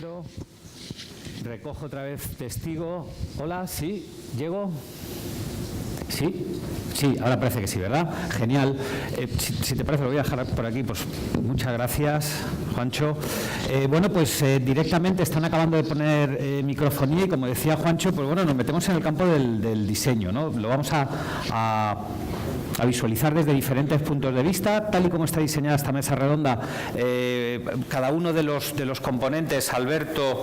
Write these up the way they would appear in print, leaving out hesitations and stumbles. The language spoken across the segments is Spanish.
momento. Recojo otra vez testigo. Hola, ¿sí? ¿Llego? ¿Sí? Sí, ahora parece que sí, ¿verdad? Genial. Si te parece, lo voy a dejar por aquí. Pues muchas gracias, Juancho. Bueno, pues directamente están acabando de poner microfonía y, como decía Juancho, pues bueno, nos metemos en el campo del diseño, ¿no? Lo vamos a visualizar desde diferentes puntos de vista, tal y como está diseñada esta mesa redonda. Cada uno de los componentes, Alberto,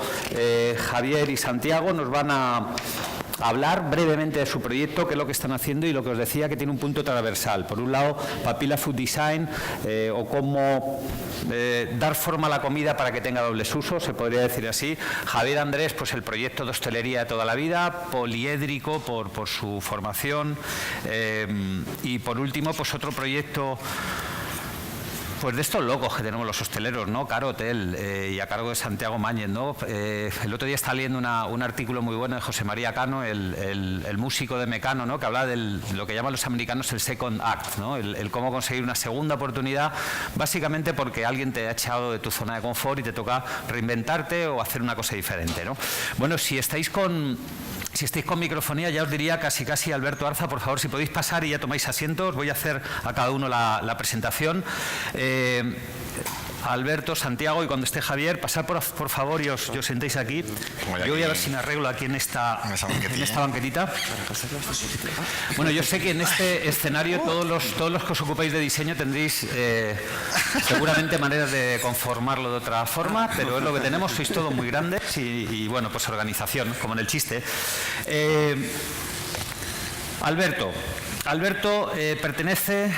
Javier y Santiago, nos van a hablar brevemente de su proyecto, qué es lo que están haciendo y lo que os decía, que tiene un punto transversal. Por un lado, Papila Food Design, o cómo dar forma a la comida para que tenga dobles usos, se podría decir así. Javier Andrés, pues el proyecto de hostelería de toda la vida, poliédrico por su formación. Y por último, pues otro proyecto, pues de estos locos que tenemos los hosteleros, ¿no? Caro Hotel, y a cargo de Santiago Mañez, ¿no? El otro día estaba leyendo un artículo muy bueno de José María Cano, el músico de Mecano, ¿no? Que habla de lo que llaman los americanos el second act, ¿no? El cómo conseguir una segunda oportunidad, básicamente porque alguien te ha echado de tu zona de confort y te toca reinventarte o hacer una cosa diferente, ¿no? Bueno, si estáis con microfonía, ya os diría casi Alberto Arza, por favor, si podéis pasar y ya tomáis asiento, os voy a hacer a cada uno la presentación. Alberto, Santiago, y cuando esté Javier, pasad por favor y os sentéis aquí. Yo voy a ver si me arreglo aquí en esta banquetita. Bueno, yo sé que en este escenario todos los que os ocupáis de diseño tendréis seguramente maneras de conformarlo de otra forma, pero es lo que tenemos, sois todos muy grandes y bueno, pues organización, como en el chiste. Alberto pertenece,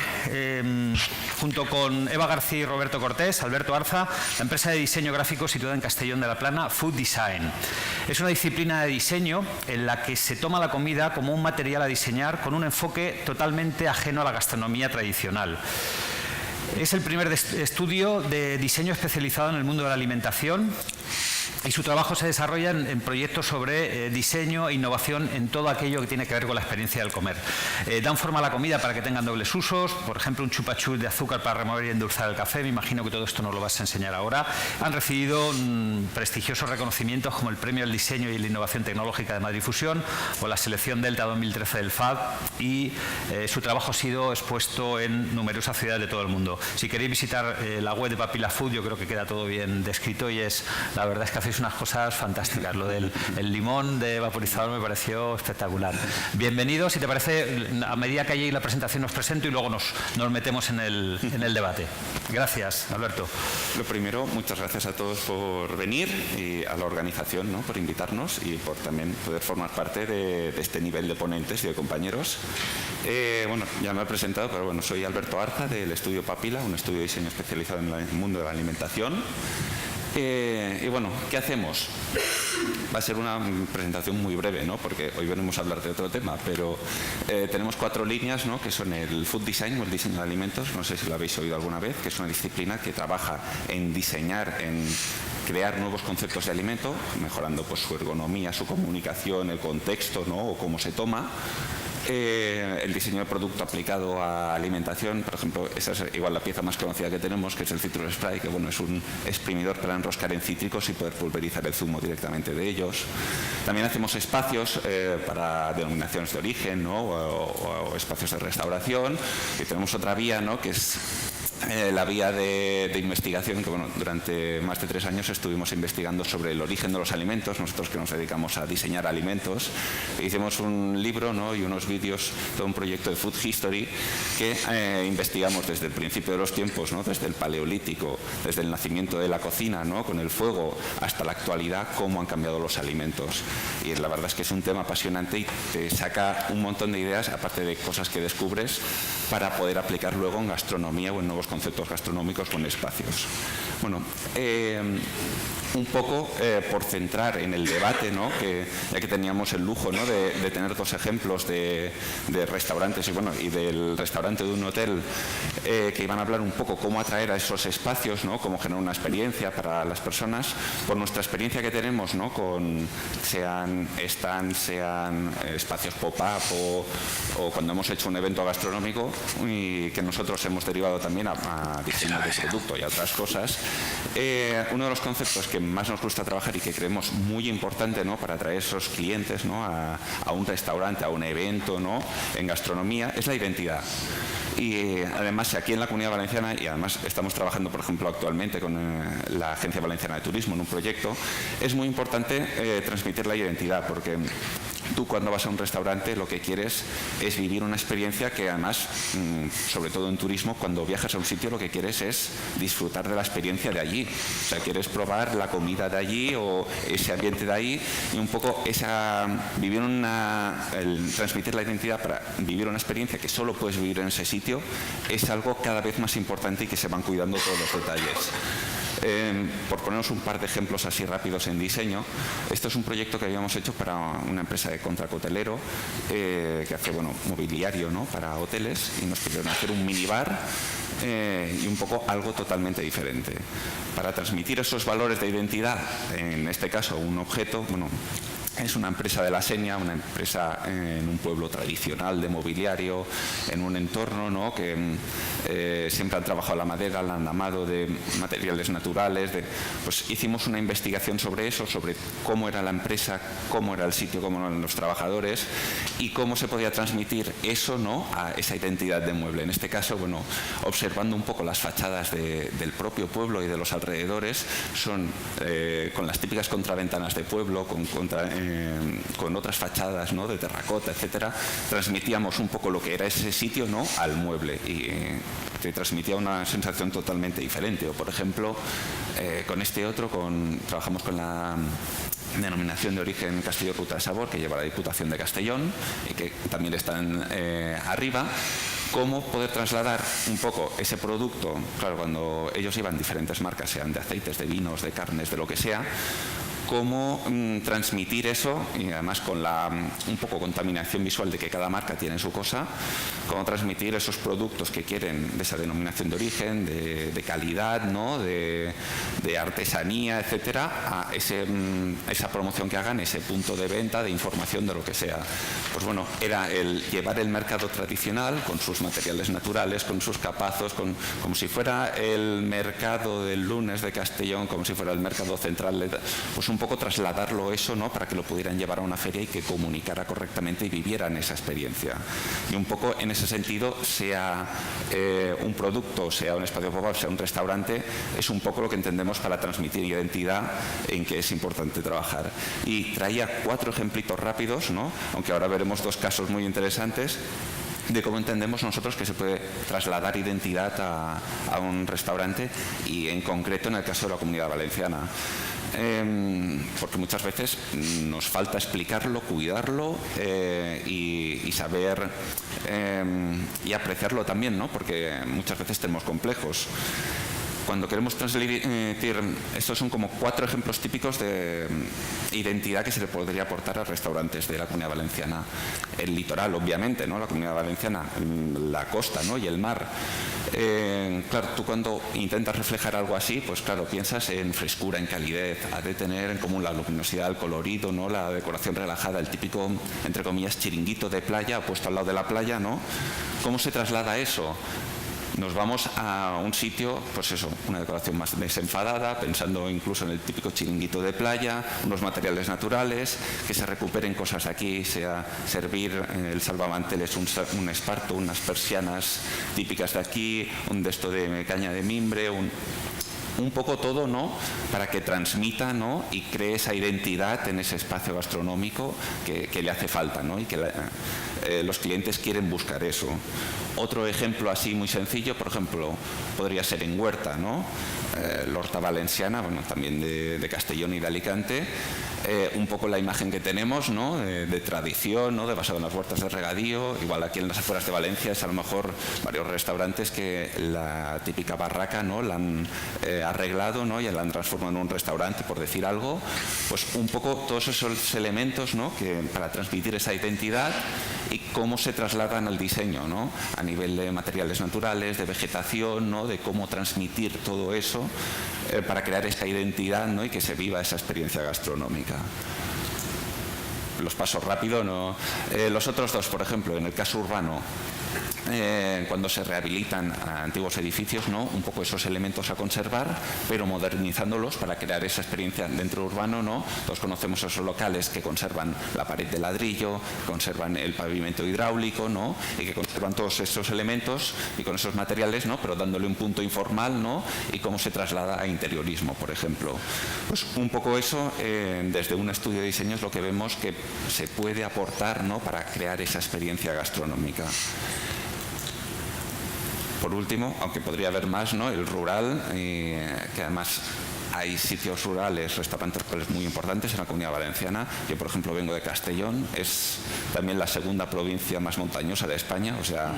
junto con Eva García y Roberto Cortés, Alberto Arza, la empresa de diseño gráfico situada en Castellón de la Plana, Food Design. Es una disciplina de diseño en la que se toma la comida como un material a diseñar con un enfoque totalmente ajeno a la gastronomía tradicional. Es el primer estudio de diseño especializado en el mundo de la alimentación, y su trabajo se desarrolla en proyectos sobre diseño e innovación en todo aquello que tiene que ver con la experiencia del comer. Dan forma a la comida para que tengan dobles usos, por ejemplo, un chupachus de azúcar para remover y endulzar el café. Me imagino que todo esto nos lo vas a enseñar ahora. Han recibido prestigiosos reconocimientos como el Premio al Diseño y la Innovación Tecnológica de Madrid Fusión o la Selección Delta 2013 del FAD, y su trabajo ha sido expuesto en numerosas ciudades de todo el mundo. Si queréis visitar la web de Papila Food, yo creo que queda todo bien descrito y la verdad es que hacéis unas cosas fantásticas. Lo del limón de vaporizador me pareció espectacular. Bienvenidos, si te parece, a medida que haya la presentación os presento y luego nos metemos en el debate. Gracias, Alberto. Lo primero, muchas gracias a todos por venir y a la organización, ¿no?, por invitarnos y por también poder formar parte de este nivel de ponentes y de compañeros. Bueno, ya me he presentado, pero bueno, soy Alberto Arza del estudio Papila, un estudio de diseño especializado en el mundo de la alimentación. Y bueno, ¿qué hacemos? Va a ser una presentación muy breve, ¿no?, porque hoy venimos a hablar de otro tema, pero tenemos 4 líneas, ¿no?, que son el food design o el diseño de alimentos. No sé si lo habéis oído alguna vez, que es una disciplina que trabaja en diseñar, en crear nuevos conceptos de alimento, mejorando pues su ergonomía, su comunicación, el contexto, ¿no?, o cómo se toma. El diseño de producto aplicado a alimentación, por ejemplo, esa es igual la pieza más conocida que tenemos, que es el Citrus Spray, que bueno, es un exprimidor para enroscar en cítricos y poder pulverizar el zumo directamente de ellos. También hacemos espacios para denominaciones de origen, ¿no?, o espacios de restauración, y tenemos otra vía, ¿no?, que es la vía de investigación, que bueno, durante más de 3 años estuvimos investigando sobre el origen de los alimentos. Nosotros, que nos dedicamos a diseñar alimentos, hicimos un libro, ¿no?, y unos vídeos, todo un proyecto de Food History que investigamos desde el principio de los tiempos, ¿no?, desde el Paleolítico, desde el nacimiento de la cocina, ¿no?, con el fuego, hasta la actualidad, cómo han cambiado los alimentos. Y la verdad es que es un tema apasionante y te saca un montón de ideas, aparte de cosas que descubres, para poder aplicar luego en gastronomía o en nuevos conceptos gastronómicos con espacios. Bueno, un poco por centrar en el debate, ¿no?, que ya que teníamos el lujo, ¿no?, de tener 2 ejemplos de restaurantes y del restaurante de un hotel que iban a hablar un poco cómo atraer a esos espacios, ¿no?, cómo generar una experiencia para las personas. Por nuestra experiencia que tenemos, ¿no?, con sean stands, sean espacios pop-up o cuando hemos hecho un evento gastronómico, y que nosotros hemos derivado también a a diseño de producto y a otras cosas, uno de los conceptos que más nos gusta trabajar y que creemos muy importante, ¿no?, para atraer esos clientes, ¿no?, a un restaurante, a un evento, ¿no?, en gastronomía, es la identidad. Y además aquí en la Comunidad Valenciana, y además estamos trabajando, por ejemplo, actualmente con la Agencia Valenciana de Turismo en un proyecto, es muy importante transmitir la identidad, porque tú cuando vas a un restaurante lo que quieres es vivir una experiencia que además, sobre todo en turismo, cuando viajas a un sitio lo que quieres es disfrutar de la experiencia de allí. O sea, quieres probar la comida de allí o ese ambiente de ahí y un poco transmitir la identidad para vivir una experiencia que solo puedes vivir en ese sitio es algo cada vez más importante y que se van cuidando todos los detalles. Por ponernos un par de ejemplos así rápidos en diseño, esto es un proyecto que habíamos hecho para una empresa de contrato hotelero que hace mobiliario, ¿no?, para hoteles, y nos pidieron hacer un minibar y un poco algo totalmente diferente. Para transmitir esos valores de identidad, en este caso un objeto, es una empresa de la Sénia, una empresa en un pueblo tradicional de mobiliario, en un entorno, ¿no?, que siempre han trabajado la madera, la han amado de materiales naturales. Pues hicimos una investigación sobre eso, sobre cómo era la empresa, cómo era el sitio, cómo eran los trabajadores y cómo se podía transmitir eso, ¿no?, a esa identidad de mueble. En este caso, observando un poco las fachadas del propio pueblo y de los alrededores, son con las típicas contraventanas de pueblo, con otras fachadas, ¿no?, de terracota, etcétera, transmitíamos un poco lo que era ese sitio, ¿no?, al mueble, y te transmitía una sensación totalmente diferente. O por ejemplo, con este otro trabajamos con la denominación de origen Castillo Ruta de Sabor, que lleva la Diputación de Castellón y que también están arriba. Cómo poder trasladar un poco ese producto, claro, cuando ellos llevan diferentes marcas, sean de aceites, de vinos, de carnes, de lo que sea, cómo transmitir eso, y además con un poco contaminación visual de que cada marca tiene su cosa, cómo transmitir esos productos que quieren de esa denominación de origen, de calidad, ¿no?, de artesanía, etcétera, a esa promoción que hagan, ese punto de venta, de información, de lo que sea. Pues era el llevar el mercado tradicional con sus materiales naturales, con sus capazos, como si fuera el mercado del lunes de Castellón, como si fuera el mercado central, pues un poco trasladarlo eso, ¿no?, para que lo pudieran llevar a una feria y que comunicara correctamente y vivieran esa experiencia. Y un poco en ese sentido, sea un producto, sea un espacio pop-up, sea un restaurante, es un poco lo que entendemos para transmitir identidad, en que es importante trabajar. Y traía 4 ejemplitos rápidos, ¿no?, aunque ahora veremos 2 casos muy interesantes de cómo entendemos nosotros que se puede trasladar identidad a un restaurante, y en concreto en el caso de la Comunidad Valenciana. Porque muchas veces nos falta explicarlo, cuidarlo y saber y apreciarlo también, ¿no?, porque muchas veces tenemos complejos. Cuando queremos transmitir, estos son como 4 ejemplos típicos de identidad que se le podría aportar a restaurantes de la Comunidad Valenciana. El litoral, obviamente, ¿no?, la Comunidad Valenciana, la costa, ¿no?, y el mar. Claro, tú cuando intentas reflejar algo así, pues claro, piensas en frescura, en calidez, ha de tener en común la luminosidad, el colorido, ¿no?, la decoración relajada, el típico, entre comillas, chiringuito de playa puesto al lado de la playa, ¿no? ¿Cómo se traslada eso? Nos vamos a un sitio, pues eso, una decoración más desenfadada, pensando incluso en el típico chiringuito de playa, unos materiales naturales, que se recuperen cosas de aquí, sea servir el salvamanteles, un esparto, unas persianas típicas de aquí, un de esto de caña de mimbre, un poco todo, ¿no?, para que transmita, ¿no?, y cree esa identidad en ese espacio gastronómico que le hace falta, ¿no?, y que los clientes quieren buscar eso. Otro ejemplo así muy sencillo, por ejemplo, podría ser en Huerta, ¿no?, l'Horta Valenciana, también de Castellón y de Alicante, un poco la imagen que tenemos, ¿no?, de tradición, ¿no?, de basado en las huertas de regadío. Igual aquí en las afueras de Valencia es a lo mejor varios restaurantes que la típica barraca, ¿no?, la han arreglado, ¿no?, y la han transformado en un restaurante, por decir algo. Pues un poco todos esos elementos, ¿no?, que para transmitir esa identidad y cómo se trasladan al diseño, ¿no?, a nivel de materiales naturales, de vegetación, ¿no?, de cómo transmitir todo eso para crear esa identidad, ¿no?, y que se viva esa experiencia gastronómica. Los paso rápido, ¿no? Los otros 2, por ejemplo, en el caso urbano, cuando se rehabilitan antiguos edificios, ¿no? Un poco esos elementos a conservar, pero modernizándolos para crear esa experiencia dentro urbano, ¿no? Todos conocemos esos locales que conservan la pared de ladrillo, conservan el pavimento hidráulico, ¿no? Y que conservan todos esos elementos y con esos materiales, ¿no? Pero dándole un punto informal, ¿no? Y cómo se traslada a interiorismo, por ejemplo. Pues un poco eso, desde un estudio de diseño es lo que vemos que se puede aportar, ¿no? Para crear esa experiencia gastronómica. Por último, aunque podría haber más, ¿no? El rural, que además hay sitios rurales, restaurantes rurales muy importantes en la Comunidad Valenciana. Yo, por ejemplo, vengo de Castellón, es también la segunda provincia más montañosa de España, o sea,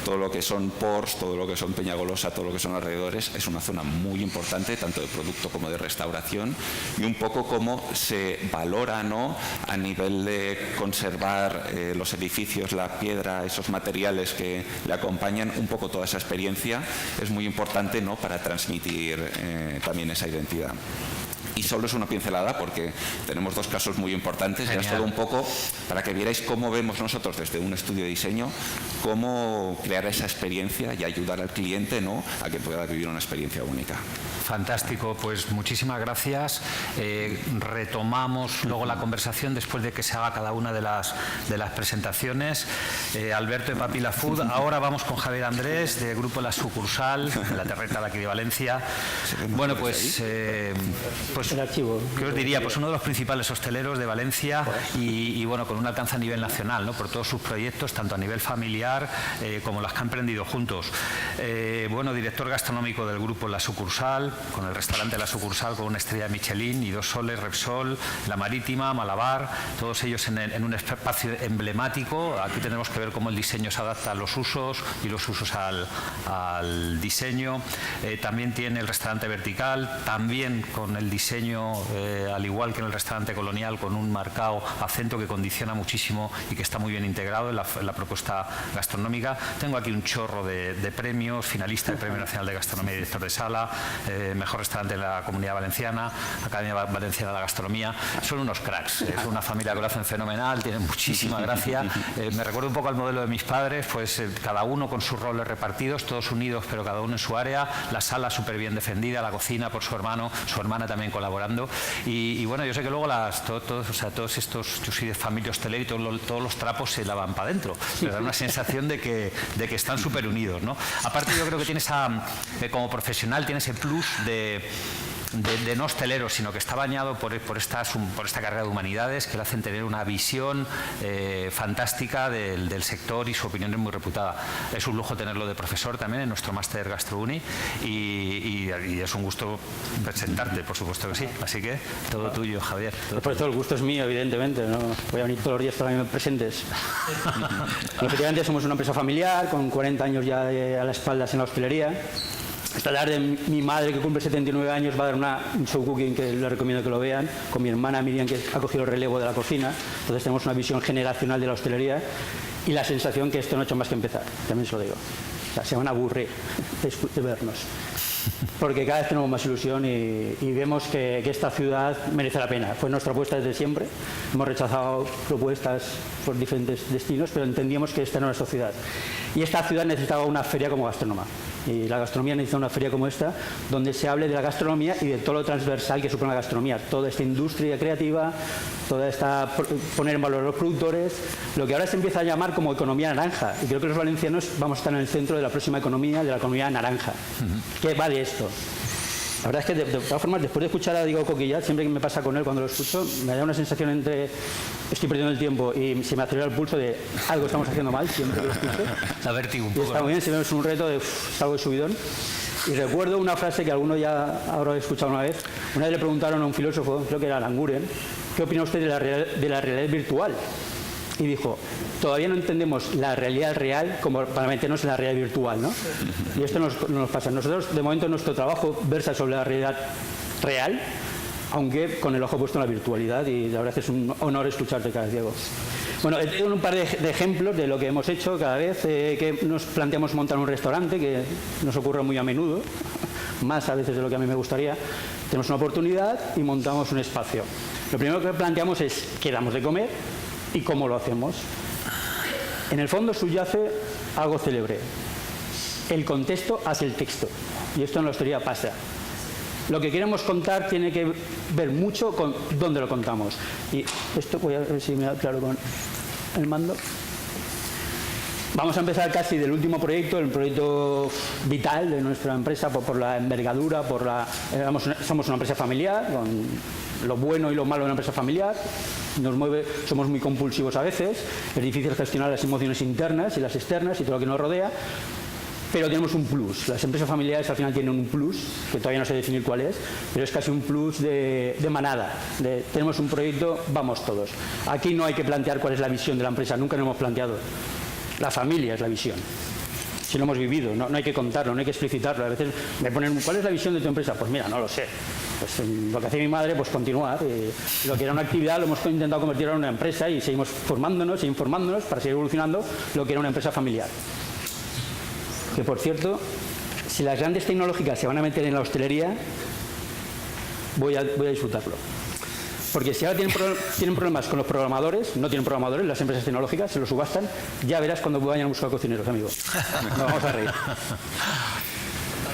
todo lo que son Ports, todo lo que son Peñagolosa, todo lo que son alrededores, es una zona muy importante, tanto de producto como de restauración, y un poco cómo se valora, ¿no? A nivel de conservar los edificios, la piedra, esos materiales que le acompañan, un poco toda esa experiencia es muy importante, ¿no? Para transmitir también esa identidad. Y solo es una pincelada porque tenemos dos casos muy importantes. Ya es todo un poco para que vierais cómo vemos nosotros desde un estudio de diseño cómo crear esa experiencia y ayudar al cliente, ¿no? A que pueda vivir una experiencia única. Fantástico, pues muchísimas gracias. Retomamos luego la conversación después de que se haga cada una de las presentaciones. Alberto de Papila Food. Ahora vamos con Javier Andrés, del grupo La Sucursal, de la Terreta de aquí de Valencia. Bueno, pues ¿qué os diría? Pues uno de los principales hosteleros de Valencia y bueno, con un alcance a nivel nacional, ¿no? Por todos sus proyectos, tanto a nivel familiar como las que han emprendido juntos. Bueno, director gastronómico del grupo La Sucursal, con el restaurante La Sucursal con una estrella Michelin y 2 soles, Repsol, La Marítima, Malabar, todos ellos en un espacio emblemático. Aquí tenemos que ver cómo el diseño se adapta a los usos y los usos al diseño. También tiene el restaurante Vertical, también con el diseño, al igual que en el restaurante Colonial, con un marcado acento que condiciona muchísimo y que está muy bien integrado en la propuesta gastronómica. Tengo aquí un chorro de premios, finalista del Premio Nacional de Gastronomía y director de sala, mejor restaurante de la Comunidad Valenciana, Academia Valenciana de la Gastronomía. Son unos cracks, es una familia que lo hacen fenomenal, tienen muchísima gracia. Me recuerda un poco al modelo de mis padres, pues cada uno con sus roles repartidos, todos unidos, pero cada uno en su área. La sala súper bien defendida, la cocina por su hermano, su hermana también colaborando. Y bueno, yo sé que luego todos estos, yo soy de familia hostelera y todos los trapos se lavan para adentro. Pero da una sensación de que están súper unidos, ¿no? Aparte, yo creo que tiene como profesional tiene ese plus de no hostelero, sino que está bañado por esta carrera de humanidades que le hacen tener una visión fantástica del sector y su opinión es muy reputada. Es un lujo tenerlo de profesor también en nuestro máster GastroUni y es un gusto presentarte, por supuesto que sí. Así que todo tuyo, Javier. Por eso el gusto es mío, evidentemente. No voy a venir todos los días para que me presentes. Efectivamente, somos una empresa familiar con 40 años ya a las espaldas en la hostelería. Esta tarde mi madre, que cumple 79 años, va a dar un show cooking que les recomiendo que lo vean, con mi hermana Miriam, que ha cogido el relevo de la cocina. Entonces tenemos una visión generacional de la hostelería y la sensación que esto no ha hecho más que empezar, también se lo digo. O sea, se van a aburrir de vernos, porque cada vez tenemos más ilusión y vemos que esta ciudad merece la pena. Fue nuestra apuesta desde siempre. Hemos rechazado propuestas por diferentes destinos, pero entendíamos que esta era nuestra ciudad. Y esta ciudad necesitaba una feria como Gastronoma. Y la gastronomía necesita una feria como esta, donde se hable de la gastronomía y de todo lo transversal que supone la gastronomía. Toda esta industria creativa, toda esta poner en valor a los productores, lo que ahora se empieza a llamar como economía naranja. Y creo que los valencianos vamos a estar en el centro de la próxima economía, de la economía naranja. ¿Qué va de esto? La verdad es que, de todas formas, después de escuchar a Diego Coquillat, siempre que me pasa con él cuando lo escucho, me da una sensación entre estoy perdiendo el tiempo y se me acelera el pulso de algo estamos haciendo mal, siempre que lo escucho. La vértigo un poco. Y está muy bien, siempre es un reto de salgo de subidón. Y recuerdo una frase que alguno ya habrá escuchado una vez. Una vez le preguntaron a un filósofo, creo que era Languren, ¿qué opina usted de la realidad virtual? Y dijo, todavía no entendemos la realidad real como para meternos en la realidad virtual, ¿no? Y esto nos pasa. Nosotros, de momento, nuestro trabajo versa sobre la realidad real, aunque con el ojo puesto en la virtualidad, y la verdad es que es un honor escucharte cada vez, Diego. Bueno, he tenido un par de ejemplos de lo que hemos hecho cada vez que nos planteamos montar un restaurante, que nos ocurre muy a menudo, más a veces de lo que a mí me gustaría. Tenemos una oportunidad y montamos un espacio. Lo primero que planteamos es qué damos de comer y cómo lo hacemos. En el fondo subyace algo célebre. El contexto hace el texto. Y esto en la hostelería pasa. Lo que queremos contar tiene que ver mucho con dónde lo contamos. Y esto voy a ver si me da claro con el mando. Vamos a empezar casi del último proyecto, el proyecto vital de nuestra empresa por la envergadura, somos una empresa familiar, con lo bueno y lo malo de una empresa familiar. Somos muy compulsivos a veces, es difícil gestionar las emociones internas y las externas y todo lo que nos rodea. Pero tenemos un plus. Las empresas familiares al final tienen un plus, que todavía no sé definir cuál es, pero es casi un plus de manada. Tenemos un proyecto, vamos todos. Aquí no hay que plantear cuál es la visión de la empresa, nunca lo hemos planteado. La familia es la visión. Si lo hemos vivido, no hay que contarlo, no hay que explicitarlo. A veces me ponen, ¿cuál es la visión de tu empresa? Pues mira, no lo sé. Pues lo que hacía mi madre, pues continuar. Lo que era una actividad lo hemos intentado convertir en una empresa y seguimos formándonos e informándonos para seguir evolucionando lo que era una empresa familiar. Que, por cierto, si las grandes tecnológicas se van a meter en la hostelería, voy a disfrutarlo. Porque si ahora tienen problemas con los programadores, no tienen programadores, las empresas tecnológicas, se lo subastan, ya verás cuando vayan a buscar cocineros, amigo. Nos vamos a reír.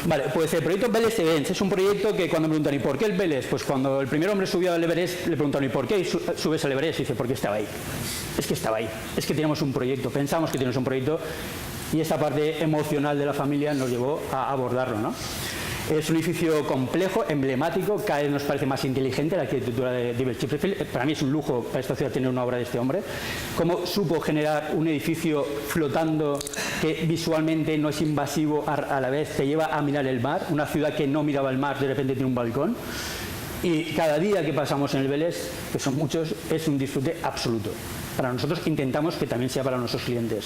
Vale, pues el proyecto Vélez Events es un proyecto que cuando me preguntan ¿y por qué el Vélez? Pues cuando el primer hombre subió al Everest le preguntaron ¿y por qué subes al Everest? Y dice, porque estaba ahí. Es que estaba ahí. Es que teníamos un proyecto, pensamos que teníamos un proyecto. Y esa parte emocional de la familia nos llevó a abordarlo, ¿no? Es un edificio complejo, emblemático, cada vez nos parece más inteligente la arquitectura de David Chipperfield. Para mí es un lujo para esta ciudad tener una obra de este hombre. Cómo supo generar un edificio flotando que visualmente no es invasivo, a la vez te lleva a mirar el mar. Una ciudad que no miraba el mar, de repente tiene un balcón. Y cada día que pasamos en el Vélez, que son muchos, es un disfrute absoluto. Para nosotros intentamos que también sea para nuestros clientes.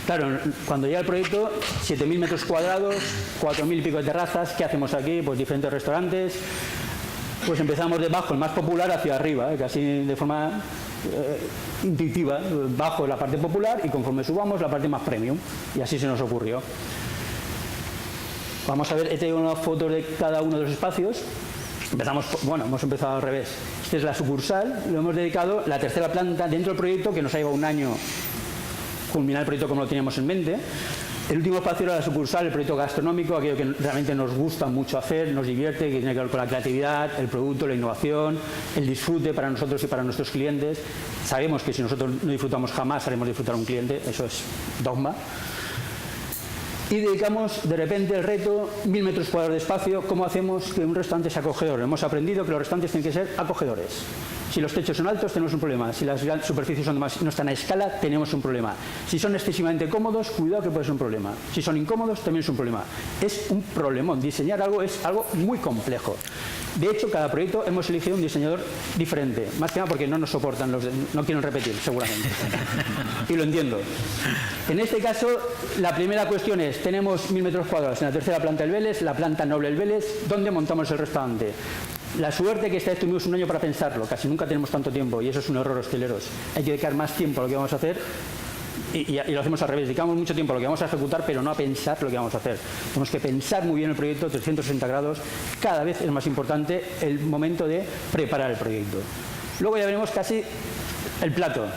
Claro, cuando llega el proyecto, 7.000 metros cuadrados, 4.000 y pico de terrazas, ¿qué hacemos aquí? Pues diferentes restaurantes. Pues empezamos de bajo, el más popular, hacia arriba, casi de forma intuitiva. Bajo la parte popular y conforme subamos la parte más premium. Y así se nos ocurrió. Vamos a ver, he traído unas fotos de cada uno de los espacios. Hemos empezado al revés. Esta es la sucursal, lo hemos dedicado, la tercera planta dentro del proyecto, que nos ha llevado un año culminar el proyecto como lo teníamos en mente. El último espacio era la sucursal, el proyecto gastronómico, aquello que realmente nos gusta mucho hacer, nos divierte, que tiene que ver con la creatividad, el producto, la innovación, el disfrute para nosotros y para nuestros clientes. Sabemos que si nosotros no disfrutamos jamás haremos disfrutar a un cliente, eso es dogma. Y dedicamos de repente el reto, 1.000 metros cuadrados de espacio. ¿Cómo hacemos que un restaurante sea acogedor? Hemos aprendido que los restaurantes tienen que ser acogedores. Si los techos son altos, tenemos un problema. Si las superficies no están a escala, tenemos un problema. Si son excesivamente cómodos, cuidado que puede ser un problema. Si son incómodos, también es un problema. Es un problemón. Diseñar algo es algo muy complejo. De hecho, cada proyecto hemos elegido un diseñador diferente. Más que nada porque no nos soportan, no quieren repetir, seguramente. Y lo entiendo. En este caso, la primera cuestión es, tenemos 1.000 metros cuadrados en la tercera planta del Vélez, la planta noble del Vélez. ¿Dónde montamos el restaurante? La suerte que esta vez tuvimos un año para pensarlo, casi nunca tenemos tanto tiempo y eso es un error hosteleros. Hay que dedicar más tiempo a lo que vamos a hacer y lo hacemos al revés. Dedicamos mucho tiempo a lo que vamos a ejecutar, pero no a pensar lo que vamos a hacer. Tenemos que pensar muy bien el proyecto, 360 grados. Cada vez es más importante el momento de preparar el proyecto. Luego ya veremos casi el plato.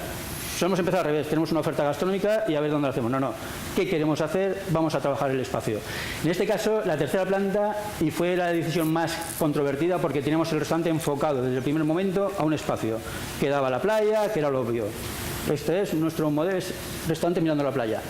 Hemos empezado al revés, tenemos una oferta gastronómica y a ver dónde lo hacemos. No. ¿Qué queremos hacer? Vamos a trabajar el espacio. En este caso, la tercera planta, y fue la decisión más controvertida porque teníamos el restaurante enfocado desde el primer momento a un espacio que daba a la playa, que era lo obvio. Este es nuestro modelo, es restaurante mirando la playa.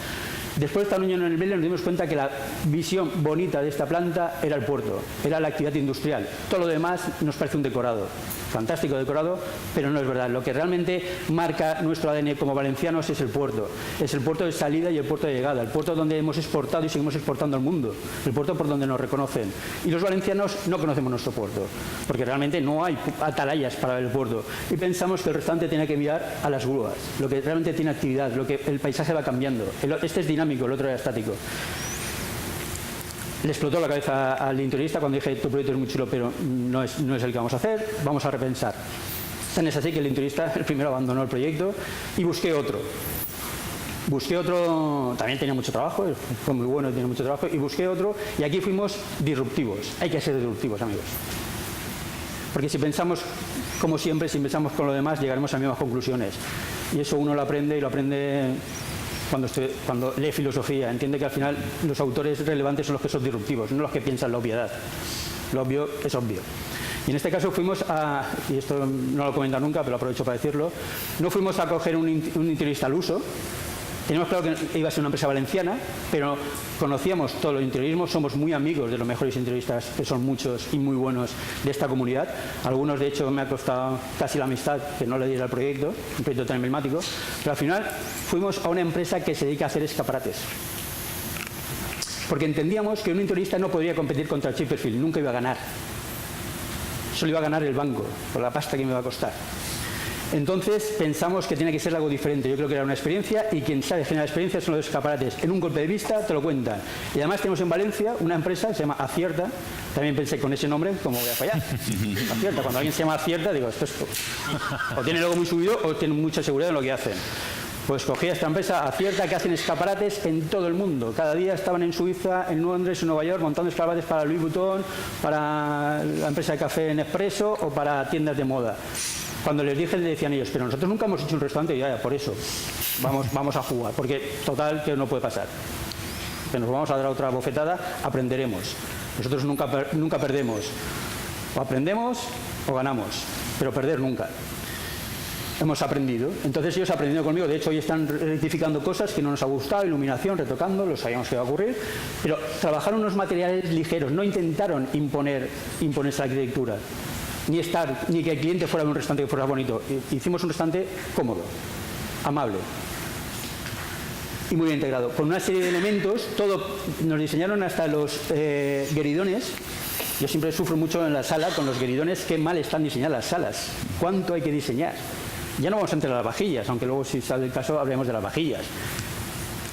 Después de estar un año en el Vélez nos dimos cuenta que la visión bonita de esta planta era el puerto, era la actividad industrial. Todo lo demás nos parece un decorado. Fantástico decorado, pero no es verdad. Lo que realmente marca nuestro ADN como valencianos es el puerto. Es el puerto de salida y el puerto de llegada. El puerto donde hemos exportado y seguimos exportando al mundo. El puerto por donde nos reconocen. Y los valencianos no conocemos nuestro puerto, porque realmente no hay atalayas para ver el puerto. Y pensamos que el restaurante tiene que mirar a las grúas, lo que realmente tiene actividad, lo que el paisaje va cambiando. Este es dinámico, el otro era estático. Le explotó la cabeza al interiorista cuando dije tu proyecto es muy chulo, pero no es el que vamos a hacer, vamos a repensar. Tan es así que el interiorista el primero abandonó el proyecto y busqué otro. También tenía mucho trabajo, fue muy bueno y tenía mucho trabajo, y busqué otro y aquí fuimos disruptivos. Hay que ser disruptivos, amigos. Porque si pensamos como siempre, si pensamos con lo demás, llegaremos a las mismas conclusiones. Y eso uno lo aprende y lo aprende cuando lee filosofía, entiende que al final los autores relevantes son los que son disruptivos, no los que piensan la obviedad. Lo obvio es obvio. Y en este caso fuimos a, y esto no lo he comentado nunca, pero aprovecho para decirlo, no fuimos a coger un interiorista al uso. Teníamos claro que iba a ser una empresa valenciana, pero conocíamos todo el interiorismo, somos muy amigos de los mejores interioristas, que son muchos y muy buenos de esta comunidad. Algunos, de hecho, me ha costado casi la amistad que no le diera el proyecto, un proyecto tan emblemático. Pero al final fuimos a una empresa que se dedica a hacer escaparates. Porque entendíamos que un interiorista no podría competir contra Chipperfield, nunca iba a ganar. Solo iba a ganar el banco, por la pasta que me iba a costar. Entonces pensamos que tiene que ser algo diferente. Yo creo que era una experiencia y quien sabe generar experiencias son los escaparates. En un golpe de vista te lo cuentan. Y además tenemos en Valencia una empresa que se llama Acierta. También pensé con ese nombre, ¿cómo voy a fallar? Acierta. Cuando alguien se llama Acierta, digo, esto es o tiene algo muy subido o tiene mucha seguridad en lo que hacen. Pues cogí a esta empresa Acierta, que hacen escaparates en todo el mundo. Cada día estaban en Suiza, en Londres, en Nueva York, montando escaparates para Louis Vuitton, para la empresa de café Nespresso o para tiendas de moda. Cuando les dije, le decían ellos, pero nosotros nunca hemos hecho un restaurante, y ya, por eso, vamos a jugar, porque total que no puede pasar. Que nos vamos a dar otra bofetada, aprenderemos. Nosotros nunca perdemos. O aprendemos o ganamos, pero perder nunca. Hemos aprendido. Entonces ellos aprendiendo conmigo, de hecho hoy están rectificando cosas que no nos ha gustado, iluminación, retocando, lo sabíamos que iba a ocurrir, pero trabajaron unos materiales ligeros, no intentaron imponerse la arquitectura. Ni que el cliente fuera de un restaurante que fuera bonito. Hicimos un restaurante cómodo, amable y muy bien integrado. Con una serie de elementos, nos diseñaron hasta los gueridones. Yo siempre sufro mucho en la sala con los gueridones, qué mal están diseñadas las salas, cuánto hay que diseñar. Ya no vamos a entrar a las vajillas, aunque luego si sale el caso hablaremos de las vajillas.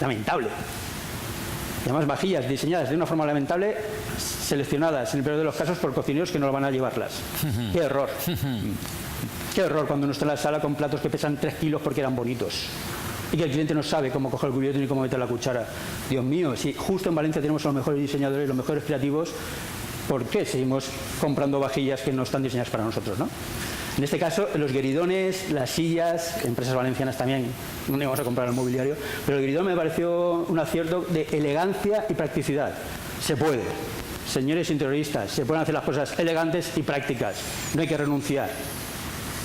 Lamentable. Y además vajillas diseñadas de una forma lamentable, seleccionadas en el peor de los casos por cocineros que no lo van a llevarlas. ¡Qué error! ¡Qué error cuando uno está en la sala con platos que pesan 3 kilos porque eran bonitos! Y que el cliente no sabe cómo coger el cubierto ni cómo meter la cuchara. Dios mío, si justo en Valencia tenemos a los mejores diseñadores, los mejores creativos, ¿por qué seguimos comprando vajillas que no están diseñadas para nosotros, no? En este caso, los gueridones, las sillas, empresas valencianas también, no íbamos a comprar el mobiliario, pero el gueridón me pareció un acierto de elegancia y practicidad. Se puede. Señores interioristas, se pueden hacer las cosas elegantes y prácticas. No hay que renunciar.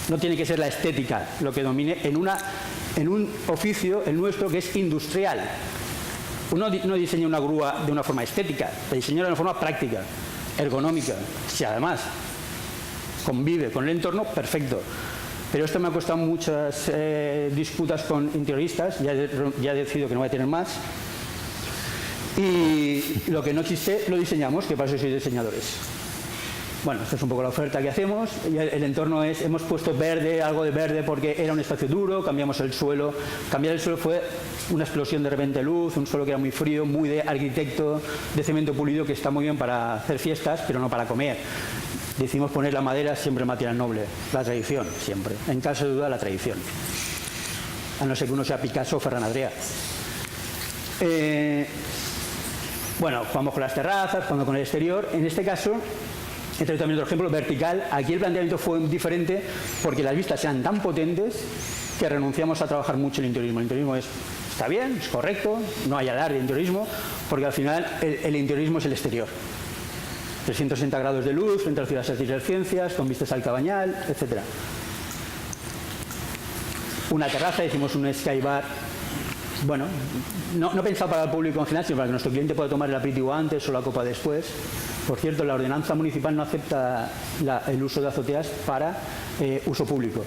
No tiene que ser la estética lo que domine en un oficio, el nuestro, que es industrial. Uno no diseña una grúa de una forma estética, la diseña de una forma práctica, ergonómica. Si además convive con el entorno, perfecto. Pero esto me ha costado muchas disputas con interioristas, ya he decidido que no voy a tener más. Y lo que no existe lo diseñamos, que para eso sois diseñadores. Bueno, esta es un poco la oferta que hacemos. Y el entorno es, hemos puesto verde, algo de verde porque era un espacio duro, cambiamos el suelo. Cambiar el suelo fue una explosión de repente de luz, un suelo que era muy frío, muy de arquitecto, de cemento pulido, que está muy bien para hacer fiestas, pero no para comer. Decidimos poner la madera, siempre material noble, la tradición, siempre. En caso de duda, la tradición. A no ser que uno sea Picasso o Ferran Adrià. Bueno, jugamos con las terrazas, jugando con el exterior. En este caso, he traído también otro ejemplo vertical. Aquí el planteamiento fue diferente porque las vistas eran tan potentes que renunciamos a trabajar mucho el interiorismo. El interiorismo está bien, es correcto, no hay alarde de interiorismo, porque al final el interiorismo es el exterior. 360 grados de luz frente a las ciudades artificiales, con vistas al Cabañal, etc. Una terraza, hicimos un sky bar. Bueno, no pensado para el público en general, sino para que nuestro cliente pueda tomar el aperitivo antes o la copa después. Por cierto, la ordenanza municipal no acepta el uso de azoteas para uso público,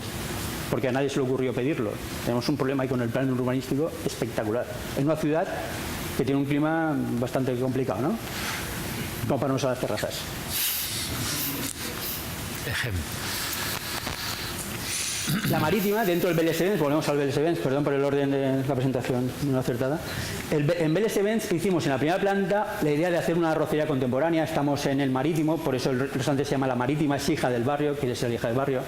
porque a nadie se le ocurrió pedirlo. Tenemos un problema ahí con el plan urbanístico espectacular. En una ciudad que tiene un clima bastante complicado, ¿no? Como para no usar las terrazas. La marítima, dentro del BLS Events, volvemos al BLS Events, perdón por el orden de la presentación no acertada. En BLS Events hicimos en la primera planta la idea de hacer una arrocería contemporánea. Estamos en el marítimo, por eso el restaurante se llama La Marítima, es hija del barrio, quiere ser hija del barrio.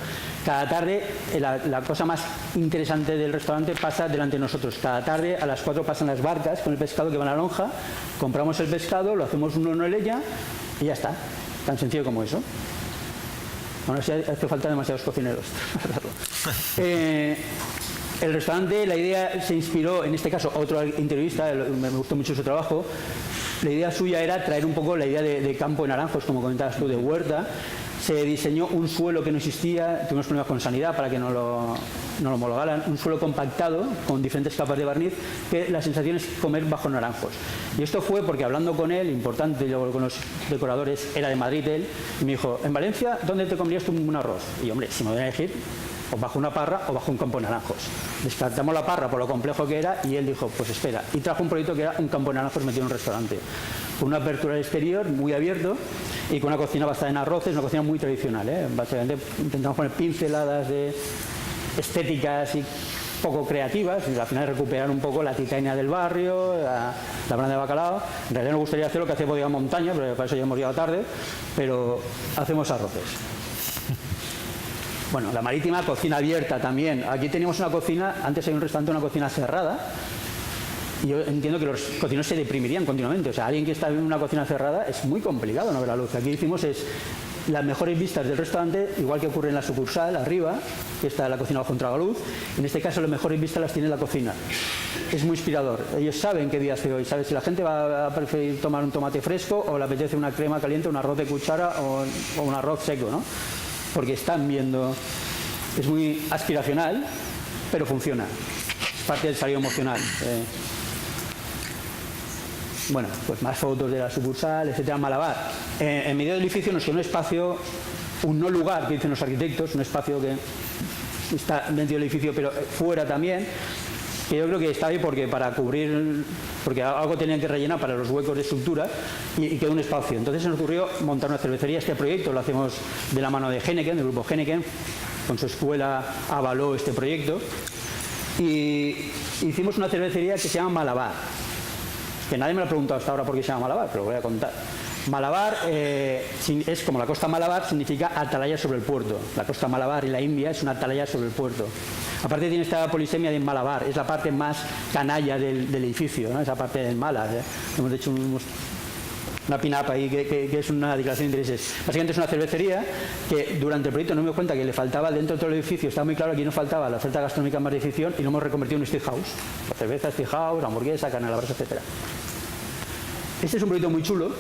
Cada tarde, la cosa más interesante del restaurante pasa delante de nosotros. Cada tarde a las 4 pasan las barcas con el pescado que van a la lonja, compramos el pescado, lo hacemos uno en ella y ya está. Tan sencillo como eso. Bueno, si hace falta demasiados cocineros. El restaurante, la idea se inspiró, en este caso, otro interiorista, me gustó mucho su trabajo. La idea suya era traer un poco la idea de campo de naranjos, como comentabas tú, de huerta. Se diseñó un suelo que no existía, tuvimos problemas con sanidad para que no lo homologaran, un suelo compactado con diferentes capas de barniz, que la sensación es comer bajo naranjos. Y esto fue porque hablando con él, importante, luego con los decoradores, era de Madrid él, y me dijo, en Valencia, ¿dónde te comerías tú un arroz? Y hombre, si me voy a elegir, o bajo una parra o bajo un campo de naranjos. Descartamos la parra por lo complejo que era y él dijo, pues espera, y trajo un proyecto que era un campo de naranjos metido en un restaurante, con una apertura al exterior muy abierto y con una cocina basada en arroces, una cocina muy tradicional, ¿eh? Básicamente intentamos poner pinceladas de estéticas y poco creativas y al final recuperar un poco la titania del barrio, la branda de bacalao. En realidad nos gustaría hacer lo que hacía Bodega Montaña, pero para eso ya hemos llegado tarde, pero hacemos arroces. Bueno, la marítima, cocina abierta también. Aquí teníamos una cocina, antes había un restaurante, una cocina cerrada. Y yo entiendo que los cocineros se deprimirían continuamente. O sea, alguien que está en una cocina cerrada es muy complicado no ver la luz. Aquí hicimos es las mejores vistas del restaurante, igual que ocurre en la sucursal, arriba, que está la cocina bajo un tragaluz. En este caso, las mejores vistas las tiene la cocina. Es muy inspirador. Ellos saben qué día hace hoy. Saben si la gente va a preferir tomar un tomate fresco o le apetece una crema caliente, un arroz de cuchara o un arroz seco, ¿no? Porque están viendo, es muy aspiracional, pero funciona. Es parte del salida emocional. Bueno, pues más fotos de la sucursal, etcétera, Malabar. En medio del edificio nos quedó un espacio, un no lugar, que dicen los arquitectos, un espacio que está dentro del edificio, pero fuera también, que yo creo que está ahí porque para cubrir, porque algo tenían que rellenar para los huecos de estructura y quedó un espacio. Entonces se nos ocurrió montar una cervecería. Este proyecto lo hacemos de la mano de Heineken, del grupo Heineken, con su escuela avaló este proyecto y hicimos una cervecería que se llama Malabar, que nadie me lo ha preguntado hasta ahora por qué se llama Malabar, pero lo voy a contar. Malabar es como la costa Malabar, significa atalaya sobre el puerto. La costa Malabar y la India es una atalaya sobre el puerto. Aparte tiene esta polisemia de Malabar, es la parte más canalla del edificio, ¿no? Esa parte del mala. Hemos hecho una pin-up ahí que es una declaración de intereses. Básicamente es una cervecería que durante el proyecto no me doy cuenta que le faltaba dentro de todo el edificio, estaba muy claro que no faltaba la oferta gastronómica más de afición y lo hemos reconvertido en un steakhouse. La cerveza, steakhouse, hamburguesa, carne a la brasa, etcétera. Este es un proyecto muy chulo.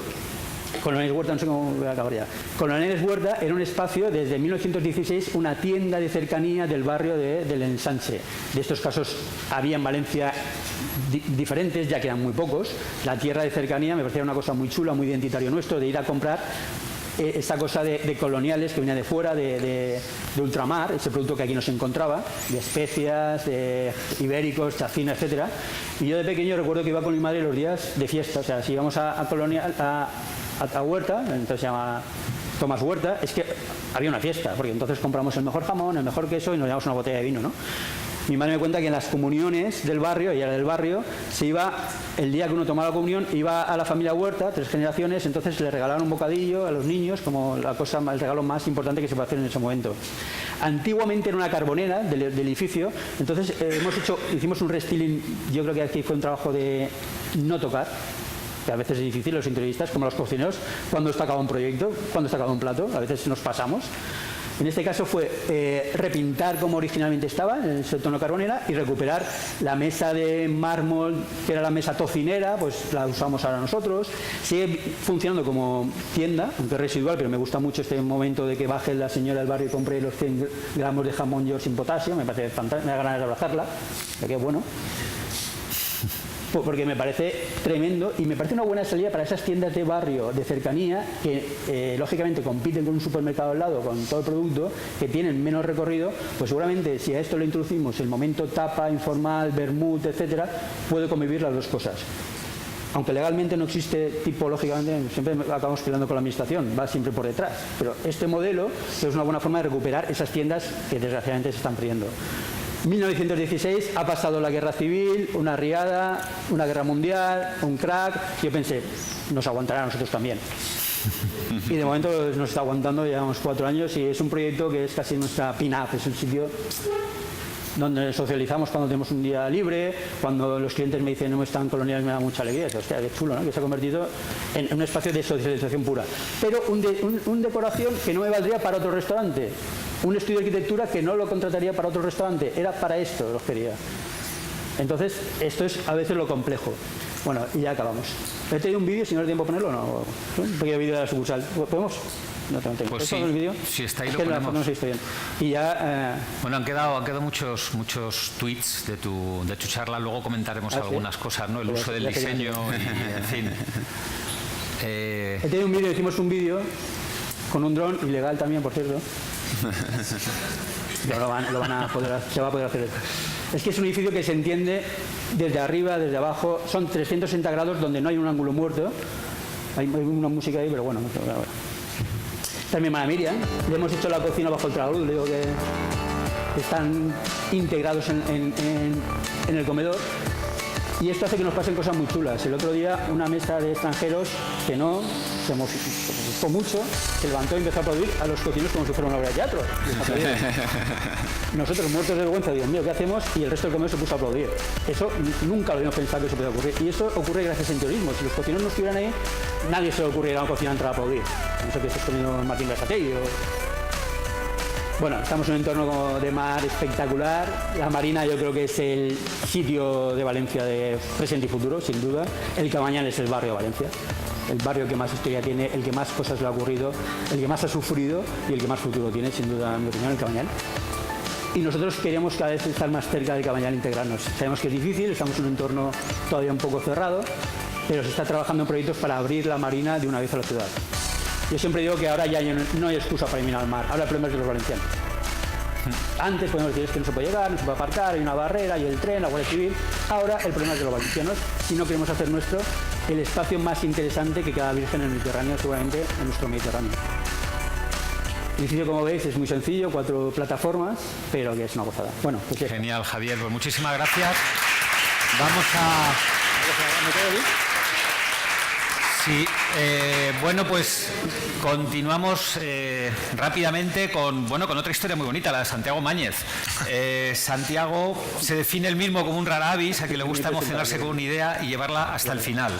Coloniales Huerta, no sé cómo voy a acabar ya. Coloniales Huerta era un espacio, desde 1916, una tienda de cercanía del barrio del Ensanche. De estos casos había en Valencia diferentes, ya que eran muy pocos. La tierra de cercanía me parecía una cosa muy chula, muy identitario nuestro, de ir a comprar esa cosa de coloniales que venía de fuera, de ultramar, ese producto que aquí no se encontraba, de especias, de ibéricos, chacina, etcétera. Y yo de pequeño recuerdo que iba con mi madre los días de fiesta, o sea, si íbamos a Colonial, a Huerta, entonces se llama Tomás Huerta, es que había una fiesta, porque entonces compramos el mejor jamón, el mejor queso y nos llevamos una botella de vino, ¿no? Mi madre me cuenta que en las comuniones del barrio, ella era del barrio, se iba, el día que uno tomaba la comunión, iba a la familia Huerta, 3 generaciones, entonces le regalaban un bocadillo a los niños, como la cosa, el regalo más importante que se puede hacer en ese momento. Antiguamente era una carbonera del edificio, entonces hicimos un restyling, yo creo que aquí fue un trabajo de no tocar, que a veces es difícil, los interioristas, como los cocineros, cuando está acabado un proyecto, cuando está acabado un plato, a veces nos pasamos. En este caso fue repintar como originalmente estaba, en ese tono carbonera, y recuperar la mesa de mármol, que era la mesa tocinera, pues la usamos ahora nosotros. Sigue funcionando como tienda, aunque es residual, pero me gusta mucho este momento de que baje la señora del barrio y compre los 100 gramos de jamón york sin potasio, me parece fantástico, me da ganas de abrazarla, ya que bueno. Porque me parece tremendo y me parece una buena salida para esas tiendas de barrio de cercanía que lógicamente compiten con un supermercado al lado con todo el producto, que tienen menos recorrido, pues seguramente si a esto le introducimos el momento tapa, informal, vermut, etcétera, puede convivir las dos cosas. Aunque legalmente no existe tipológicamente, siempre acabamos peleando con la administración, va siempre por detrás, pero este modelo es una buena forma de recuperar esas tiendas que desgraciadamente se están perdiendo. 1916 ha pasado la guerra civil, una riada, una guerra mundial, un crack. Yo pensé, nos aguantará a nosotros también. Y de momento nos está aguantando, llevamos 4 años y es un proyecto que es casi nuestra pin-up, es un sitio donde socializamos cuando tenemos un día libre, cuando los clientes me dicen no están coloniales, me da mucha alegría. Hostia, qué chulo, ¿no? Que se ha convertido en un espacio de socialización pura. Pero un decoración que no me valdría para otro restaurante. Un estudio de arquitectura que no lo contrataría para otro restaurante. Era para esto lo quería. Entonces, esto es a veces lo complejo. Bueno, y ya acabamos. He tenido un vídeo, si no hay tiempo ponerlo, no. Un pequeño vídeo de la sucursal. ¿Podemos? No tengo tiempo. Pues sí, el vídeo? si está ahí es lo que ponemos. No sé si estoy bien. Y ya... Bueno, han quedado muchos tweets de tu charla. Luego comentaremos algunas cosas, ¿no? El uso del diseño y, en fin. He tenido un vídeo, hicimos un vídeo con un dron, ilegal también, por cierto. Pero se va a poder hacer esto. Es que es un edificio que se entiende desde arriba, desde abajo. Son 360 grados donde no hay un ángulo muerto. Hay una música ahí, pero bueno. Esta es mi hermana Miriam. Le hemos hecho la cocina bajo el tragaluz. Le digo que están integrados en el comedor. Y esto hace que nos pasen cosas muy chulas. El otro día una mesa de extranjeros que no se gustó mucho, se levantó y empezó a aplaudir a los cocineros como si fuera una obra de teatro. Nosotros muertos de vergüenza, Dios mío, ¿qué hacemos? Y el resto del comedor se puso a aplaudir. Eso nunca lo habíamos pensado que eso podía ocurrir. Y eso ocurre gracias al interiorismo. Si los cocineros no estuvieran ahí, nadie se le ocurriría a una cocina entrar a aplaudir. No sé qué estás comiendo Martín Berasategui o... Bueno, estamos en un entorno de mar espectacular. La Marina yo creo que es el sitio de Valencia de presente y futuro, sin duda. El Cabanyal es el barrio de Valencia. El barrio que más historia tiene, el que más cosas le ha ocurrido, el que más ha sufrido y el que más futuro tiene, sin duda, en mi opinión, el Cabanyal. Y nosotros queremos cada vez estar más cerca del Cabanyal, integrarnos. Sabemos que es difícil, estamos en un entorno todavía un poco cerrado, pero se está trabajando en proyectos para abrir la Marina de una vez a la ciudad. Yo siempre digo que ahora ya no hay excusa para eliminar el mar, ahora el problema es de los valencianos. Antes podemos decir que no se puede llegar, no se puede aparcar, hay una barrera, hay el tren, la Guardia Civil. Ahora el problema es de los valencianos y no queremos hacer nuestro el espacio más interesante que cada virgen en el Mediterráneo, seguramente en nuestro Mediterráneo. El edificio, como veis, es muy sencillo, 4 plataformas, pero que es una gozada. Bueno, pues genial, Javier, pues muchísimas gracias. Vamos a... ¿Me quedo bien? Sí, bueno, pues continuamos rápidamente con otra historia muy bonita, la de Santiago Mañez. Santiago se define él mismo como un rara avis, a quien le gusta emocionarse con una idea y llevarla hasta el final.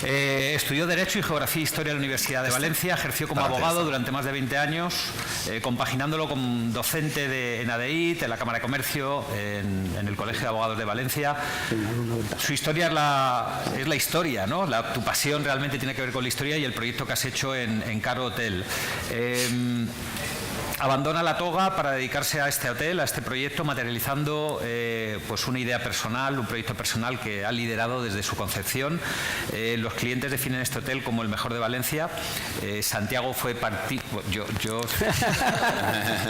Estudió Derecho y Geografía e Historia en la Universidad de Valencia, ejerció como abogado durante más de 20 años, compaginándolo como docente en ADEIT, en la Cámara de Comercio, en el Colegio de Abogados de Valencia. Su historia es la historia, ¿no? Tu pasión realmente tiene que ver con la historia y el proyecto que has hecho en Caro Hotel. Abandona la toga para dedicarse a este hotel, a este proyecto, materializando pues una idea personal, un proyecto personal que ha liderado desde su concepción. Los clientes definen este hotel como el mejor de Valencia. Santiago fue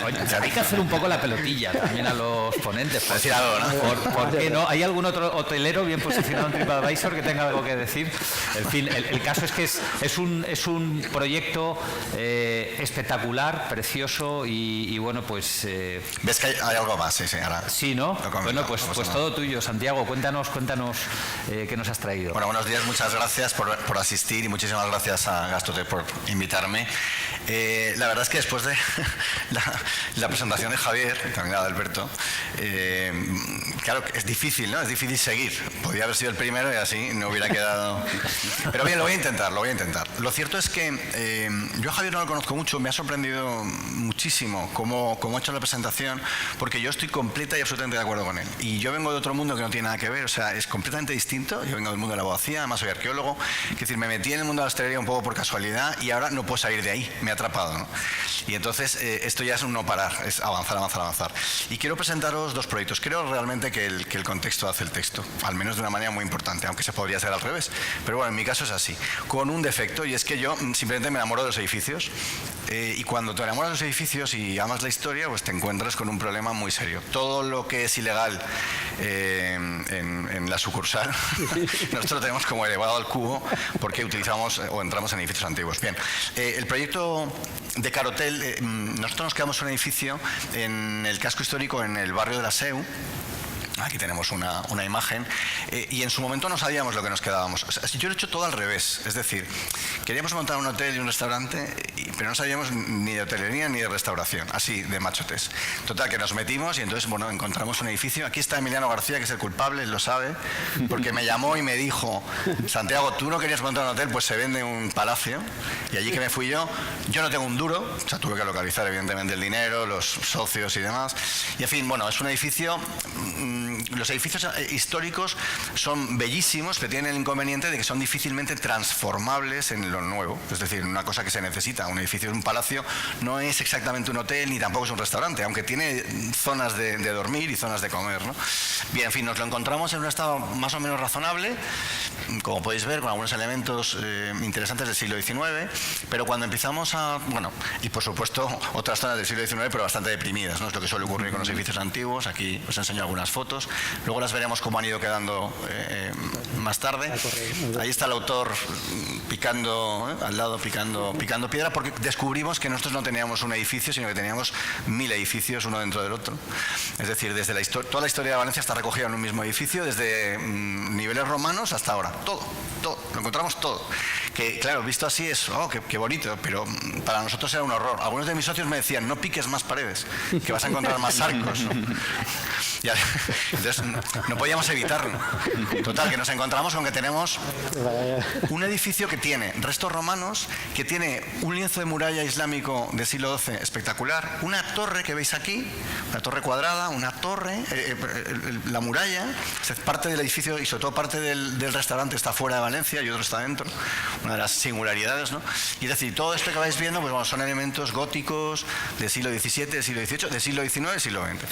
Oye, hay que hacer un poco la pelotilla también a los ponentes. Por decir algo, ¿no? ¿Por qué no? ¿Hay algún otro hotelero bien posicionado en TripAdvisor que tenga algo que decir? En fin, el caso es que es un proyecto espectacular, precioso. Y bueno, pues... ¿Ves que hay algo más? Sí, ahora. Sí, ¿no? Bueno, pues todo tuyo, Santiago. Cuéntanos qué nos has traído. Bueno, buenos días, muchas gracias por asistir y muchísimas gracias a Gasthotel por invitarme. La verdad es que después de la presentación de Javier, también la de Alberto, claro, es difícil, ¿no? Es difícil seguir. Podría haber sido el primero y así no hubiera quedado... Pero bien, lo voy a intentar. Lo cierto es que yo a Javier no lo conozco mucho, me ha sorprendido muchísimo cómo ha hecho la presentación, porque yo estoy completa y absolutamente de acuerdo con él. Y yo vengo de otro mundo que no tiene nada que ver, o sea, es completamente distinto. Yo vengo del mundo de la abogacía, además soy arqueólogo, es decir, me metí en el mundo de la hostelería un poco por casualidad y ahora no puedo salir de ahí, me ha atrapado, ¿no? Y entonces esto ya es un no parar, es avanzar. Y quiero presentaros 2 proyectos. Creo realmente que el contexto hace el texto, al menos de una manera muy importante, aunque se podría hacer al revés. Pero bueno, en mi caso es así, con un defecto, y es que yo simplemente me enamoro de los edificios, y cuando te enamoras de los edificios y amas la historia, pues te encuentras con un problema muy serio. Todo lo que es ilegal en la sucursal, nosotros lo tenemos como elevado al cubo porque utilizamos o entramos en edificios antiguos. Bien, el proyecto de Caro Hotel, nosotros nos quedamos en un edificio en el casco histórico, en el barrio de la Seu, Aquí tenemos una imagen. Y en su momento no sabíamos lo que nos quedábamos. O sea, yo lo he hecho todo al revés. Es decir, queríamos montar un hotel y un restaurante, pero no sabíamos ni de hotelería ni de restauración. Así, de machotes. Total, que nos metimos y entonces, bueno, encontramos un edificio. Aquí está Emiliano García, que es el culpable, él lo sabe, porque me llamó y me dijo: Santiago, tú no querías montar un hotel, pues se vende un palacio. Y allí que me fui yo no tengo un duro. O sea, tuve que localizar, evidentemente, el dinero, los socios y demás. Y, en fin, bueno, es un edificio... Los edificios históricos son bellísimos, pero tienen el inconveniente de que son difícilmente transformables en lo nuevo. Es decir, una cosa que se necesita. Un edificio, un palacio, no es exactamente un hotel ni tampoco es un restaurante, aunque tiene zonas de dormir y zonas de comer, ¿no? Bien, en fin, nos lo encontramos en un estado más o menos razonable, como podéis ver, con algunos elementos interesantes del siglo XIX, pero cuando empezamos a... Bueno, y por supuesto otras zonas del siglo XIX, pero bastante deprimidas, ¿no? Es lo que suele ocurrir con los edificios antiguos. Aquí os enseño algunas fotos. Luego las veremos cómo han ido quedando más tarde. Ahí está el autor picando, al lado, picando piedra, porque descubrimos que nosotros no teníamos un edificio, sino que teníamos 1000 edificios uno dentro del otro. Es decir, desde toda la historia de Valencia está recogida en un mismo edificio, desde niveles romanos hasta ahora. Todo, lo encontramos todo. Que, claro, visto así es, qué bonito, pero para nosotros era un horror. Algunos de mis socios me decían: no piques más paredes, que vas a encontrar más arcos. Entonces no podíamos evitarlo. Total, que nos encontramos con que tenemos un edificio que tiene restos romanos, que tiene un lienzo de muralla islámico del siglo XII espectacular, una torre que veis aquí, una torre cuadrada, una torre, la muralla, parte del edificio y sobre todo parte del restaurante está fuera de Valencia y otro está dentro, una de las singularidades, ¿no? Y es decir, todo esto que vais viendo, pues bueno, son elementos góticos del siglo XVII, del siglo XVIII, del siglo XIX y del siglo XX.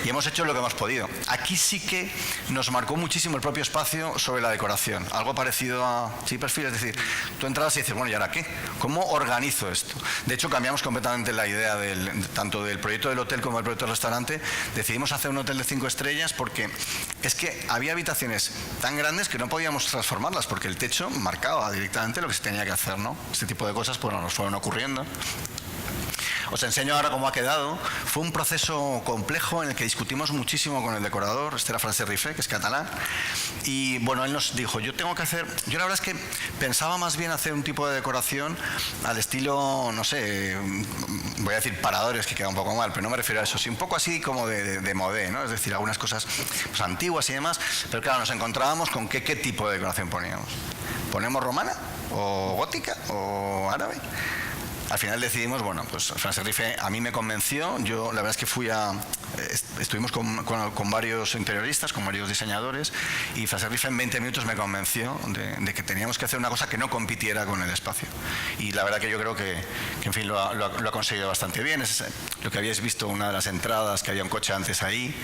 Y hemos hecho lo que hemos podido. Aquí sí que nos marcó muchísimo el propio espacio sobre la decoración. Algo parecido a Chipperfield, es decir, tú entrabas y dices: bueno, ¿y ahora qué? ¿Cómo organizo esto? De hecho, cambiamos completamente la idea tanto del proyecto del hotel como del proyecto del restaurante. Decidimos hacer un hotel de 5 estrellas porque es que había habitaciones tan grandes que no podíamos transformarlas porque el techo marcaba directamente lo que se tenía que hacer, ¿no? Este tipo de cosas pues nos fueron ocurriendo. Os enseño ahora cómo ha quedado. Fue un proceso complejo en el que discutimos muchísimo con el decorador. Este era Francesc Rifé, que es catalán. Y bueno, él nos dijo: yo tengo que hacer... Yo la verdad es que pensaba más bien hacer un tipo de decoración al estilo, no sé, voy a decir paradores, que queda un poco mal, pero no me refiero a eso, sí, un poco así como de modé, ¿no? Es decir, algunas cosas pues, antiguas y demás. Pero claro, nos encontrábamos con qué tipo de decoración poníamos. ¿Ponemos romana? ¿O gótica? ¿O árabe? Al final decidimos, bueno, pues Francesc Rifé a mí me convenció. Yo la verdad es que estuvimos con varios interioristas, con varios diseñadores, y Francesc Rifé en 20 minutos me convenció de que teníamos que hacer una cosa que no compitiera con el espacio. Y la verdad que yo creo que en fin, lo ha conseguido bastante bien. Es lo que habíais visto, una de las entradas, que había un coche antes ahí.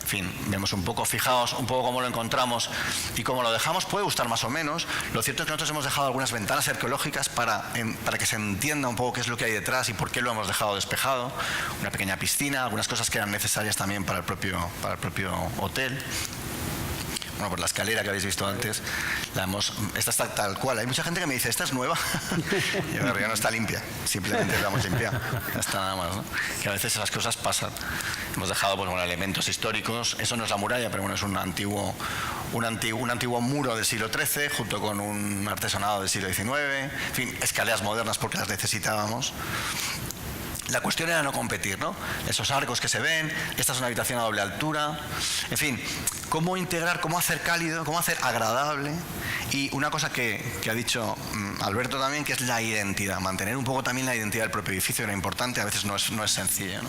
En fin, vemos un poco, fijaos un poco cómo lo encontramos y cómo lo dejamos. Puede gustar más o menos. Lo cierto es que nosotros hemos dejado algunas ventanas arqueológicas para que se entienda un poco qué es lo que hay detrás y por qué lo hemos dejado despejado. Una pequeña piscina, algunas cosas que eran necesarias también para el propio hotel. Bueno, pues la escalera que habéis visto antes, esta está tal cual. Hay mucha gente que me dice: ¿esta es nueva? Y en realidad no está limpia, simplemente la hemos limpiado. Ya está, nada más, ¿no? Que a veces esas cosas pasan. Hemos dejado pues, bueno, elementos históricos. Eso no es la muralla, pero bueno, es un antiguo muro del siglo XIII, junto con un artesonado del siglo XIX. En fin, escaleras modernas porque las necesitábamos. La cuestión era no competir, ¿no? Esos arcos que se ven, esta es una habitación a doble altura, en fin, cómo integrar, cómo hacer cálido, cómo hacer agradable. Y una cosa que ha dicho Alberto también, que es la identidad, mantener un poco también la identidad del propio edificio, era importante, a veces no es sencillo, ¿no?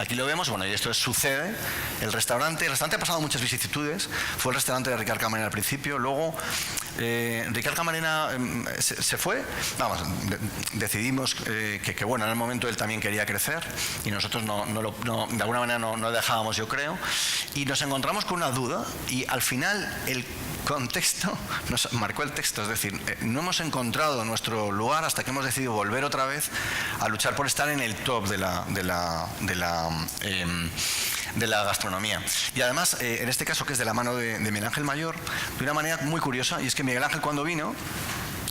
Aquí lo vemos, bueno, y esto sucede. El restaurante ha pasado muchas vicisitudes. Fue el restaurante de Ricard Camarena al principio, luego Ricard Camarena se fue. Vamos, decidimos que bueno, en el momento él también quería crecer y nosotros de alguna manera no dejábamos, yo creo, y nos encontramos con una duda y al final el contexto nos marcó el texto, es decir, no hemos encontrado nuestro lugar hasta que hemos decidido volver otra vez a luchar por estar en el top de la gastronomía. Y además, en este caso, que es de la mano de Miguel Ángel Mayor, de una manera muy curiosa, y es que Miguel Ángel, cuando vino,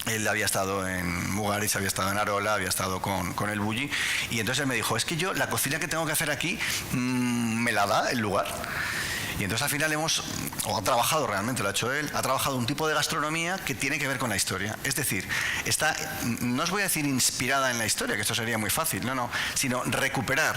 él había estado en Mugaritz, había estado en Arola, había estado con el Bulli, y entonces él me dijo: es que yo la cocina que tengo que hacer aquí me la da el lugar. Y entonces al final ha trabajado realmente, lo ha hecho él, ha trabajado un tipo de gastronomía que tiene que ver con la historia. Es decir, no os voy a decir inspirada en la historia, que esto sería muy fácil, no, sino recuperar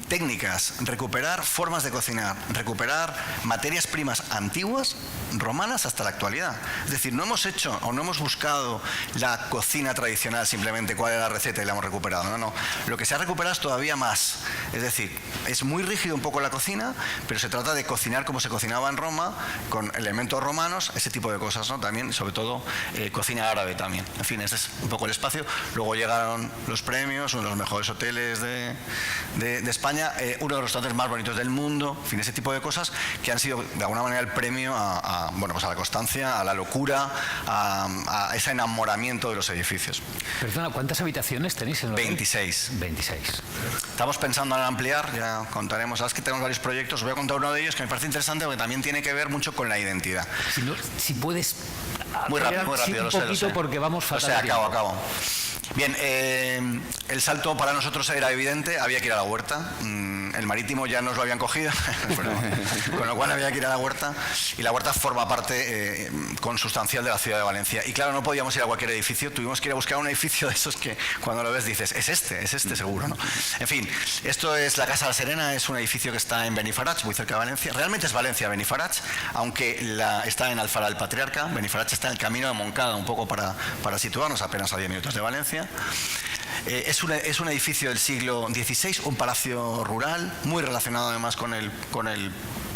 técnicas, recuperar formas de cocinar, recuperar materias primas antiguas, romanas, hasta la actualidad. Es decir, no hemos hecho o no hemos buscado la cocina tradicional, simplemente cuál es la receta y la hemos recuperado. No. Lo que se ha recuperado es todavía más. Es decir, es muy rígido un poco la cocina, pero se trata de cocinar como se cocinaba en Roma, con elementos romanos, ese tipo de cosas, ¿no? También, sobre todo, cocina árabe también. En fin, ese es un poco el espacio. Luego llegaron los premios, uno de los mejores hoteles de España, uno de los restaurantes más bonitos del mundo, en fin, ese tipo de cosas que han sido de alguna manera el premio a la constancia, a la locura, a ese enamoramiento de los edificios. Perdona, ¿cuántas habitaciones tenéis en el hotel? 26. 26. Estamos pensando en ampliar, ya contaremos. Sabes que tenemos varios proyectos, os voy a contar uno de ellos que me parece interesante porque también tiene que ver mucho con la identidad. Si puedes... Muy rápido, un poquito porque vamos fatal. Acabo. Bien, el salto para nosotros era evidente, había que ir a la huerta. El marítimo ya nos lo habían cogido, con lo cual había que ir a la huerta. Y la huerta forma parte consustancial de la ciudad de Valencia. Y claro, no podíamos ir a cualquier edificio, tuvimos que ir a buscar un edificio de esos que cuando lo ves dices, es este seguro, ¿no? En fin, esto es la Casa La Serena, es un edificio que está en Benifarach, muy cerca de Valencia. Realmente es Valencia, Benifarach, aunque está en Alfara del Patriarca. Benifarach está en el camino de Moncada, un poco para situarnos, apenas a 10 minutos de Valencia. Es un edificio del siglo XVI, un palacio rural, muy relacionado además con el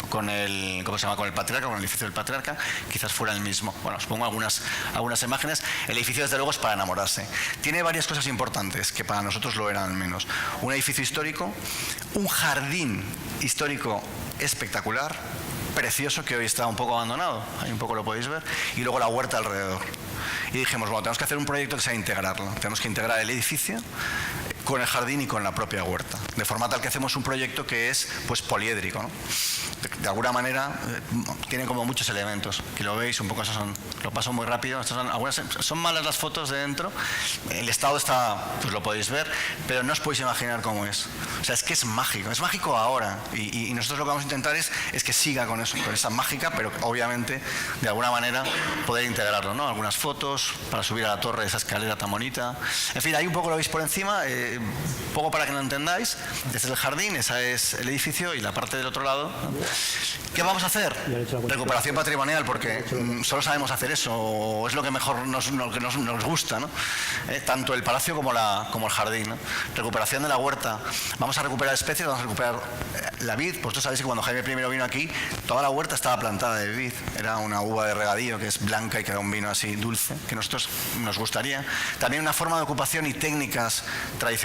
¿cómo se llama? Con el Patriarca, con el edificio del Patriarca, quizás fuera el mismo. Bueno, os pongo algunas imágenes. El edificio, desde luego, es para enamorarse. Tiene varias cosas importantes, que para nosotros lo eran al menos. Un edificio histórico, un jardín histórico espectacular, precioso, que hoy está un poco abandonado, ahí un poco lo podéis ver, y luego la huerta alrededor. Y dijimos, bueno, tenemos que hacer un proyecto que sea integrarlo. Tenemos que integrar el edificio con el jardín y con la propia huerta. De forma tal que hacemos un proyecto que es pues poliédrico, ¿no? De alguna manera tiene como muchos elementos. Que lo veis, un poco eso lo paso muy rápido. Son malas las fotos de dentro. El estado está, pues lo podéis ver, pero no os podéis imaginar cómo es. O sea, es que es mágico ahora. Y nosotros lo que vamos a intentar es que siga con eso, con esa mágica, pero obviamente de alguna manera poder integrarlo, ¿no? Algunas fotos para subir a la torre de esa escalera tan bonita. En fin, ahí un poco lo veis por encima, poco para que lo entendáis. Este es el jardín, ese es el edificio y la parte del otro lado, ¿no? ¿Qué vamos a hacer? Recuperación patrimonial, porque solo sabemos hacer eso, o es lo que mejor nos gusta, ¿no? Tanto el palacio como el jardín, ¿no? Recuperación de la huerta. Vamos a recuperar especies, vamos a recuperar la vid. Vosotros sabéis que cuando Jaime I vino aquí, toda la huerta estaba plantada de vid. Era una uva de regadío que es blanca y que da un vino así dulce, que a nosotros nos gustaría. También una forma de ocupación y técnicas tradicionales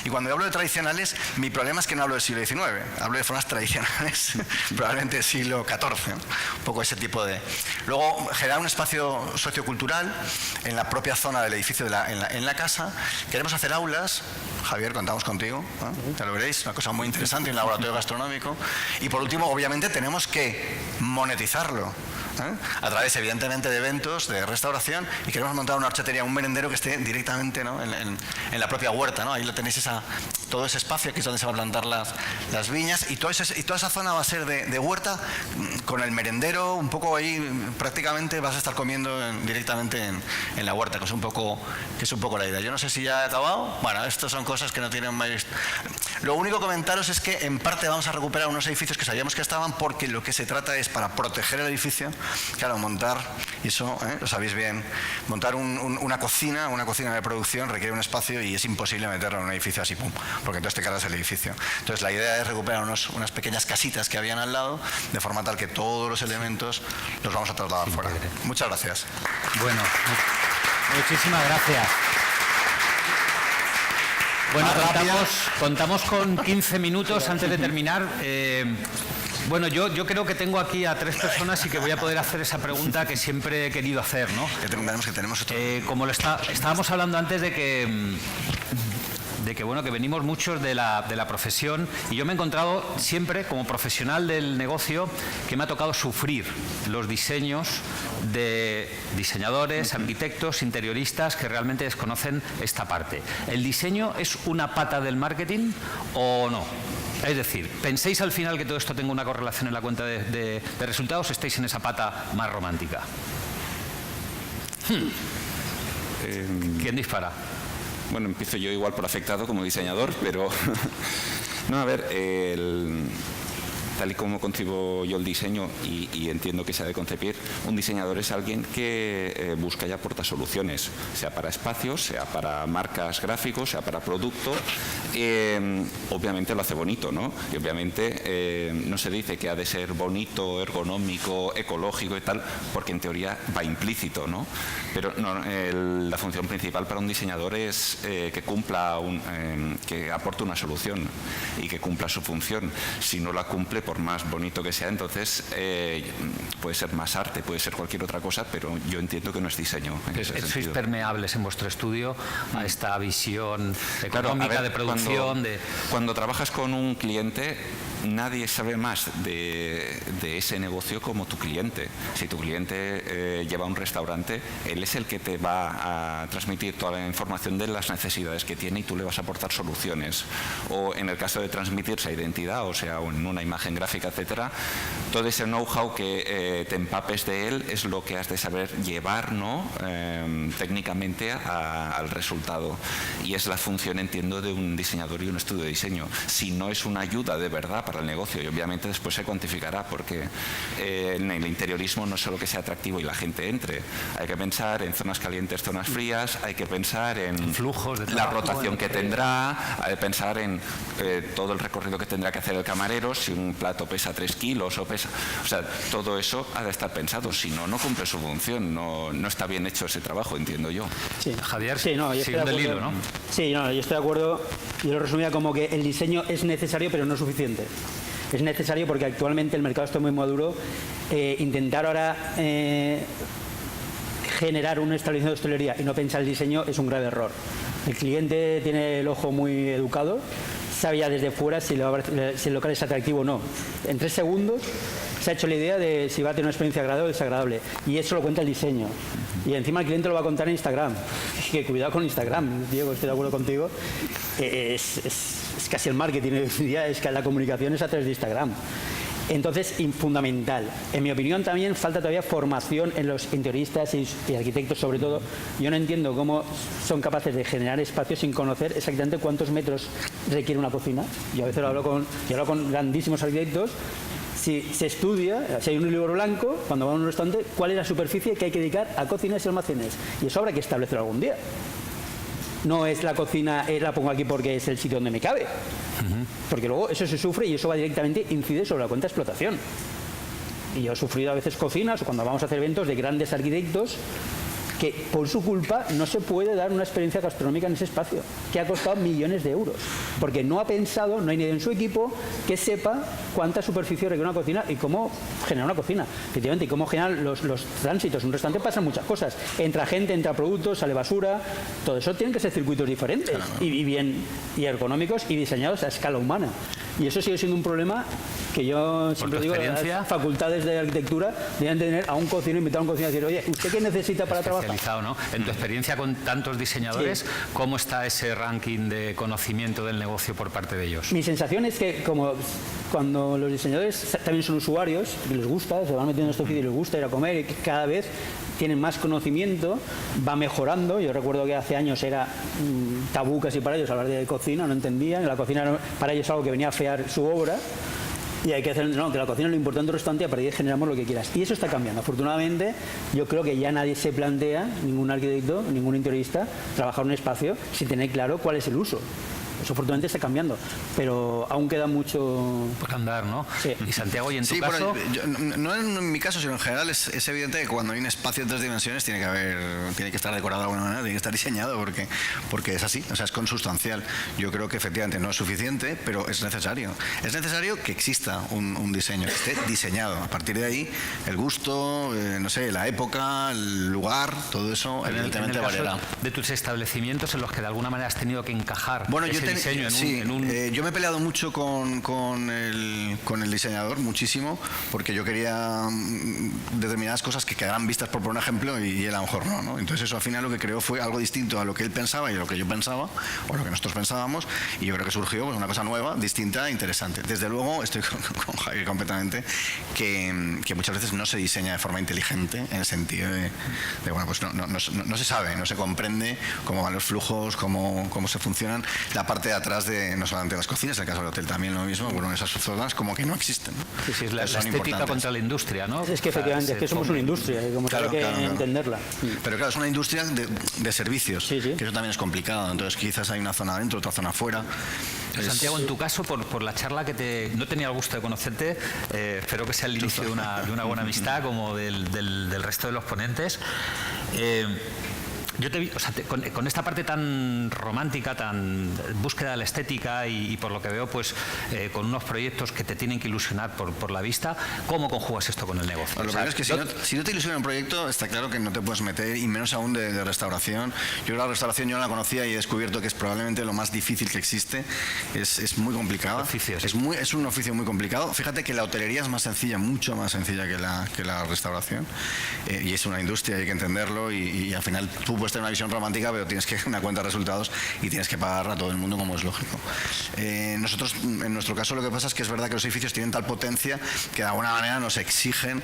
y cuando hablo de tradicionales, mi problema es que no hablo del siglo XIX, hablo de formas tradicionales, probablemente del siglo XIV, ¿no? Un poco ese tipo de... Luego, generar un espacio sociocultural en la propia zona del edificio, en la casa. Queremos hacer aulas. Javier, contamos contigo, ¿no? Ya lo veréis, una cosa muy interesante, un laboratorio gastronómico. Y por último, obviamente, tenemos que monetizarlo, a través, evidentemente, de eventos, de restauración, y queremos montar una horchatería, un merendero que esté directamente, ¿no? en la propia huerta, ¿no? Ahí lo tenéis, todo ese espacio, que es donde se van a plantar las viñas, y toda esa zona va a ser de huerta, con el merendero, un poco ahí, prácticamente vas a estar comiendo directamente en la huerta, que es un poco la idea. Yo no sé si ya he acabado. Bueno, estas son cosas que no tienen más... Lo único que comentaros es que, en parte, vamos a recuperar unos edificios que sabíamos que estaban, porque lo que se trata es, para proteger el edificio, claro, montar, y eso lo sabéis bien, montar una cocina de producción requiere un espacio y es imposible meterlo en un edificio así, pum, porque entonces te cargas el edificio. Entonces la idea es recuperar unas pequeñas casitas que habían al lado, de forma tal que todos los elementos los vamos a trasladar fuera. Muchas gracias. Bueno, muchísimas gracias. Bueno, contamos con 15 minutos antes de terminar. Bueno, yo creo que tengo aquí a 3 personas y que voy a poder hacer esa pregunta que siempre he querido hacer, ¿no? Tenemos otro. Como estábamos hablando antes de que bueno, que venimos muchos de la profesión, y yo me he encontrado siempre, como profesional del negocio, que me ha tocado sufrir los diseños de diseñadores, arquitectos, interioristas que realmente desconocen esta parte. ¿El diseño es una pata del marketing o no? Es decir, ¿penséis al final que todo esto tenga una correlación en la cuenta de resultados o estáis en esa pata más romántica? ¿Quién dispara? Bueno, empiezo yo igual por afectado como diseñador, pero no, a ver, tal y como concibo yo el diseño y entiendo que se ha de concebir, un diseñador es alguien que busca y aporta soluciones, sea para espacios, sea para marcas gráficos, sea para producto. Obviamente lo hace bonito, ¿no? Y obviamente no se dice que ha de ser bonito, ergonómico, ecológico y tal, porque en teoría va implícito, ¿no? Pero no, la función principal para un diseñador es que cumpla, que aporte una solución y que cumpla su función. Si no la cumple, por más bonito que sea, entonces puede ser más arte, puede ser cualquier otra cosa, pero yo entiendo que no es diseño. ¿Sois permeables en vuestro estudio a esta visión económica, claro, de producción? Cuando trabajas con un cliente, nadie sabe más de ese negocio como tu cliente. Si tu cliente lleva un restaurante, él es el que te va a transmitir toda la información de las necesidades que tiene y tú le vas a aportar soluciones. O en el caso de transmitir esa identidad, o sea, en una imagen gráfica, etcétera, todo ese know-how que te empapes de él es lo que has de saber llevar, ¿no? Técnicamente al resultado. Y es la función, entiendo, de un diseñador y un estudio de diseño. Si no es una ayuda de verdad para el negocio, y obviamente después se cuantificará, porque en el interiorismo no es solo que sea atractivo y la gente entre, hay que pensar en zonas calientes, zonas frías, hay que pensar en flujos de la rotación que tendrá, hay que pensar en todo el recorrido que tendrá que hacer el camarero, si un plato pesa 3 kilos o pesa... O sea, todo eso ha de estar pensado, si no, no cumple su función, no está bien hecho ese trabajo, entiendo yo. Sí. Javier, sí, no, yo siguiendo el hilo, ¿no? Sí, no, yo estoy de acuerdo. Yo lo resumía como que el diseño es necesario, pero no suficiente. Es necesario porque actualmente el mercado está muy maduro. Intentar ahora generar un establecimiento de hostelería y no pensar el diseño es un grave error. El cliente tiene el ojo muy educado, sabe ya desde fuera si el local es atractivo o no. En 3 segundos se ha hecho la idea de si va a tener una experiencia agradable o desagradable. Y eso lo cuenta el diseño. Y encima el cliente lo va a contar en Instagram. Que cuidado con Instagram, Diego, estoy de acuerdo contigo. Es casi el marketing hoy en día, es que la comunicación es a través de Instagram. Entonces, fundamental. En mi opinión también falta todavía formación en los interioristas y arquitectos sobre todo. Yo no entiendo cómo son capaces de generar espacios sin conocer exactamente cuántos metros requiere una cocina. Yo a veces hablo con grandísimos arquitectos. Si se estudia, si hay un libro blanco, cuando va a un restaurante, cuál es la superficie que hay que dedicar a cocinas y almacenes. Y eso habrá que establecerlo algún día. No es la cocina, la pongo aquí porque es el sitio donde me cabe. Porque luego eso se sufre y eso va directamente, incide sobre la cuenta de explotación. Y yo he sufrido a veces cocinas o cuando vamos a hacer eventos de grandes arquitectos que por su culpa no se puede dar una experiencia gastronómica en ese espacio, que ha costado millones de euros, porque no ha pensado, no hay nadie en su equipo que sepa cuánta superficie requiere una cocina y cómo generar una cocina, efectivamente, y cómo generar los tránsitos. En un restaurante pasan muchas cosas, entra gente, entra productos, sale basura, todo eso tienen que ser circuitos diferentes, claro, y bien, y ergonómicos y diseñados a escala humana. Y eso sigue siendo un problema que yo siempre digo, las facultades de arquitectura deben tener a un cocinero, invitar a un cocinero y decir, oye, ¿usted qué necesita para trabajar? ¿No? En tu experiencia con tantos diseñadores, sí, ¿cómo está ese ranking de conocimiento del negocio por parte de ellos? Mi sensación es que como cuando los diseñadores también son usuarios, y les gusta, se van metiendo en este oficio y les gusta ir a comer y cada vez tienen más conocimiento, va mejorando. Yo recuerdo que hace años era tabú casi para ellos hablar de cocina, no entendían, la cocina era para ellos algo que venía a fear su obra. Y hay que hacer, no, que la cocina es lo importante del restaurante y a partir de ahí generamos lo que quieras. Y eso está cambiando. Afortunadamente, yo creo que ya nadie se plantea, ningún arquitecto, ningún interiorista, trabajar un espacio sin tener claro cuál es el uso. Eso afortunadamente está cambiando, pero aún queda mucho por andar, ¿no? Sí. Y Santiago, ¿y en tu sí, caso? No en mi caso, sino en general es evidente que cuando hay un espacio en 3 dimensiones tiene que estar decorado de alguna manera, tiene que estar diseñado porque es así, o sea, es consustancial. Yo creo que efectivamente no es suficiente, pero es necesario. Es necesario que exista un diseño, que esté diseñado. A partir de ahí, el gusto, no sé, la época, el lugar, todo eso evidentemente variará. De tus establecimientos en los que de alguna manera has tenido que encajar. Bueno, yo he diseño yo me he peleado mucho con el diseñador, muchísimo, porque yo quería determinadas cosas que quedaran vistas por un ejemplo y él a lo mejor no. Entonces eso al final lo que creó fue algo distinto a lo que él pensaba y a lo que yo pensaba, o lo que nosotros pensábamos, y yo creo que surgió pues, una cosa nueva, distinta e interesante. Desde luego estoy con Javier completamente, que muchas veces no se diseña de forma inteligente, en el sentido de bueno, pues no se sabe, no se comprende cómo van los flujos, cómo se funcionan. La parte de atrás de, no solamente las cocinas, en el caso del hotel también lo mismo, bueno, esas zonas como que no existen, ¿no? Sí, es la estética contra la industria, ¿no? Es que efectivamente, es que somos una industria, y como claro, hay que entenderla. Pero claro, es una industria de servicios, que eso también es complicado, entonces quizás hay una zona adentro, otra zona afuera. Santiago, en tu caso, por la charla que no tenía el gusto de conocerte, espero que sea el inicio de una buena amistad, como del resto de los ponentes. Yo te vi, o sea, con esta parte tan romántica, tan búsqueda de la estética y por lo que veo, pues con unos proyectos que te tienen que ilusionar por la vista, ¿cómo conjugas esto con el negocio? Bueno, lo primero es que si no te ilusiona un proyecto, está claro que no te puedes meter, y menos aún de restauración. Yo creo que la restauración yo no la conocía y he descubierto que es probablemente lo más difícil que existe. Es muy complicado. Es un oficio muy complicado. Fíjate que la hotelería es más sencilla, mucho más sencilla que la restauración. Y es una industria, hay que entenderlo, y al final tú puedes tener una visión romántica, pero tienes que una cuenta de resultados y tienes que pagar a todo el mundo, como es lógico. Nosotros, en nuestro caso, lo que pasa es que es verdad que los edificios tienen tal potencia que de alguna manera nos exigen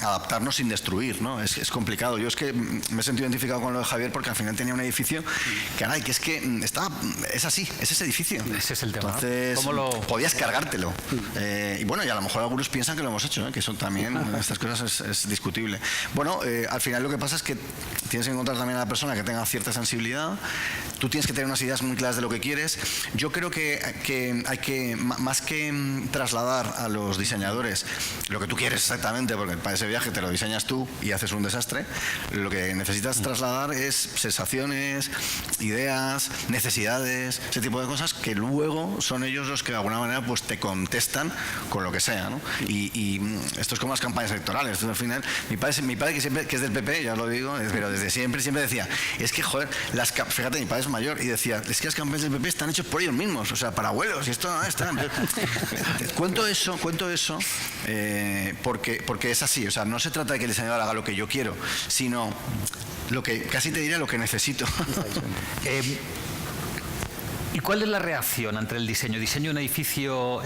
adaptarnos sin destruir, ¿no? Es complicado. Yo es que me he sentido identificado con lo de Javier porque al final tenía un edificio, caray, que es que es así, es ese edificio. Ese es el tema. Entonces, podías cargártelo. Y bueno, y a lo mejor algunos piensan que lo hemos hecho, que eso también, estas cosas es discutible. Bueno, al final lo que pasa es que tienes que encontrar también a la persona que tenga cierta sensibilidad. Tú tienes que tener unas ideas muy claras de lo que quieres. Yo creo que hay que, más que trasladar a los diseñadores lo que tú quieres exactamente, porque para ese viaje te lo diseñas tú y haces un desastre, lo que necesitas trasladar es sensaciones, ideas, necesidades, ese tipo de cosas que luego son ellos los que de alguna manera pues te contestan con lo que sea, ¿no? Y esto es como las campañas electorales. Entonces, al final, mi padre que es del PP, ya os lo digo, pero desde siempre decía, es que joder, fíjate, mi padre es mayor y decía, es que las campañas del PP están hechas por ellos mismos, o sea, para abuelos, y esto no está. Cuento eso porque es así, o sea, no se trata de que el diseñador haga lo que yo quiero, sino lo que, casi te diría, lo que necesito. ¿Y cuál es la reacción ante el diseño? Diseño de un edificio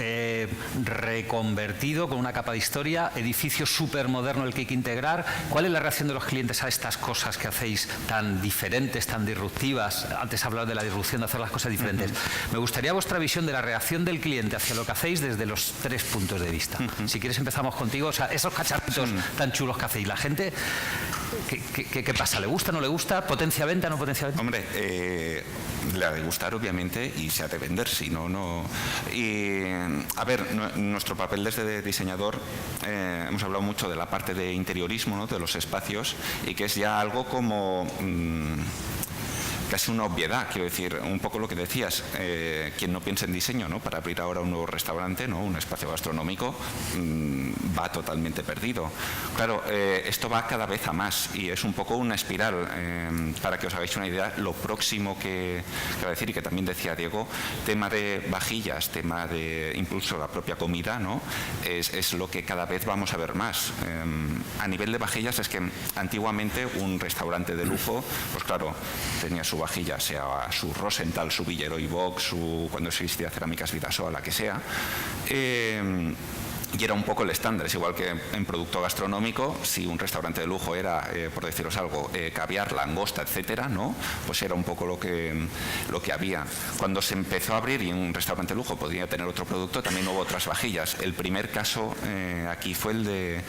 reconvertido con una capa de historia, edificio súper moderno el que hay que integrar. ¿Cuál es la reacción de los clientes a estas cosas que hacéis tan diferentes, tan disruptivas? Antes hablaba de la disrupción, de hacer las cosas diferentes. Me gustaría vuestra visión de la reacción del cliente hacia lo que hacéis desde los 3 puntos de vista. Si quieres empezamos contigo. O sea, esos cacharritos tan chulos que hacéis, la gente, ¿qué pasa? ¿Le gusta, no le gusta? ¿Potencia venta, no potencia venta? Hombre, le ha de gustar, obviamente, y se ha de vender, si no, no. Y, a ver, nuestro papel desde diseñador, hemos hablado mucho de la parte de interiorismo, ¿no? De los espacios, y que es ya algo como casi una obviedad, quiero decir, un poco lo que decías, quien no piensa en diseño, ¿no? Para abrir ahora un nuevo restaurante, ¿no? Un espacio gastronómico, va totalmente perdido. Claro, esto va cada vez a más y es un poco una espiral. Para que os hagáis una idea, lo próximo que va a decir, y que también decía Diego, tema de vajillas, tema de incluso la propia comida, ¿no? Es lo que cada vez vamos a ver más. A nivel de vajillas, es que antiguamente un restaurante de lujo, pues claro, tenía su vajilla, sea su Rosenthal, su Villeroy Box, cuando existía Cerámicas Vidasoa, la que sea, y era un poco el estándar. Es igual que en producto gastronómico, si un restaurante de lujo era, por deciros algo, caviar, langosta, etcétera, ¿no? Pues era un poco lo que había. Cuando se empezó a abrir y un restaurante de lujo podía tener otro producto, también hubo otras vajillas. El primer caso aquí fue el de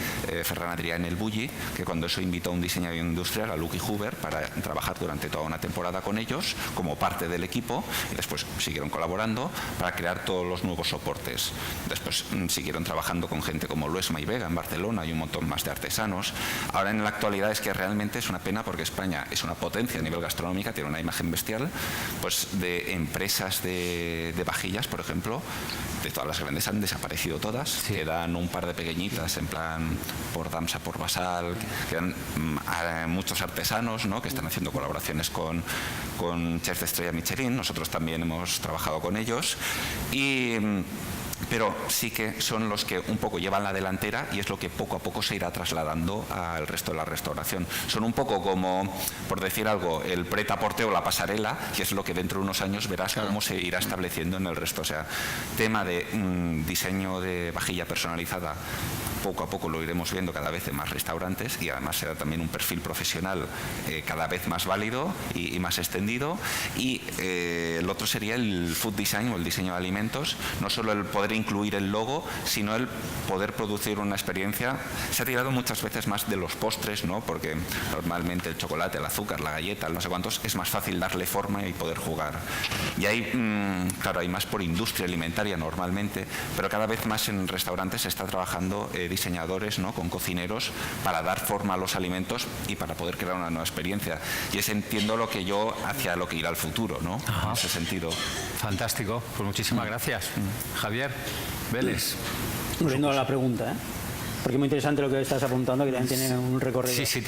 Ferran Adrià en el Bulli, que cuando eso invitó a un diseñador industrial, a Lucky Huber, para trabajar durante toda una temporada con ellos como parte del equipo, y después siguieron colaborando para crear todos los nuevos soportes. Después siguieron trabajando trabajando con gente como Luesma y Vega en Barcelona y un montón más de artesanos. Ahora en la actualidad es que realmente es una pena porque España es una potencia a nivel gastronómica, tiene una imagen bestial, pues de empresas de vajillas, por ejemplo, de todas las grandes han desaparecido todas, sí. Quedan un par de pequeñitas en plan por Damsa, por Basal, quedan muchos artesanos, ¿no?, que están haciendo colaboraciones con chefs de estrella Michelin. Nosotros también hemos trabajado con ellos pero sí que son los que un poco llevan la delantera y es lo que poco a poco se irá trasladando al resto de la restauración. Son un poco como, por decir algo, el pret-à-porter o la pasarela, que es lo que dentro de unos años verás cómo se irá estableciendo en el resto. O sea, tema de diseño de vajilla personalizada, poco a poco lo iremos viendo cada vez en más restaurantes y además será también un perfil profesional cada vez más válido y más extendido. Y el otro sería el food design o el diseño de alimentos, no solo el poder incluir el logo, sino el poder producir una experiencia. Se ha tirado muchas veces más de los postres, ¿no?, porque normalmente el chocolate, el azúcar, la galleta, no sé cuántos, es más fácil darle forma y poder jugar. Y hay, claro, hay más por industria alimentaria normalmente, pero cada vez más en restaurantes se está trabajando diseñadores, ¿no?, con cocineros para dar forma a los alimentos y para poder crear una nueva experiencia. Y es, entiendo, lo que yo hacia lo que irá al futuro, ¿no?, en ese sentido. Fantástico, pues muchísimas gracias. Javier Vélez. Volviendo a la pregunta, porque es muy interesante lo que estás apuntando, que también tiene un recorrido. Sí,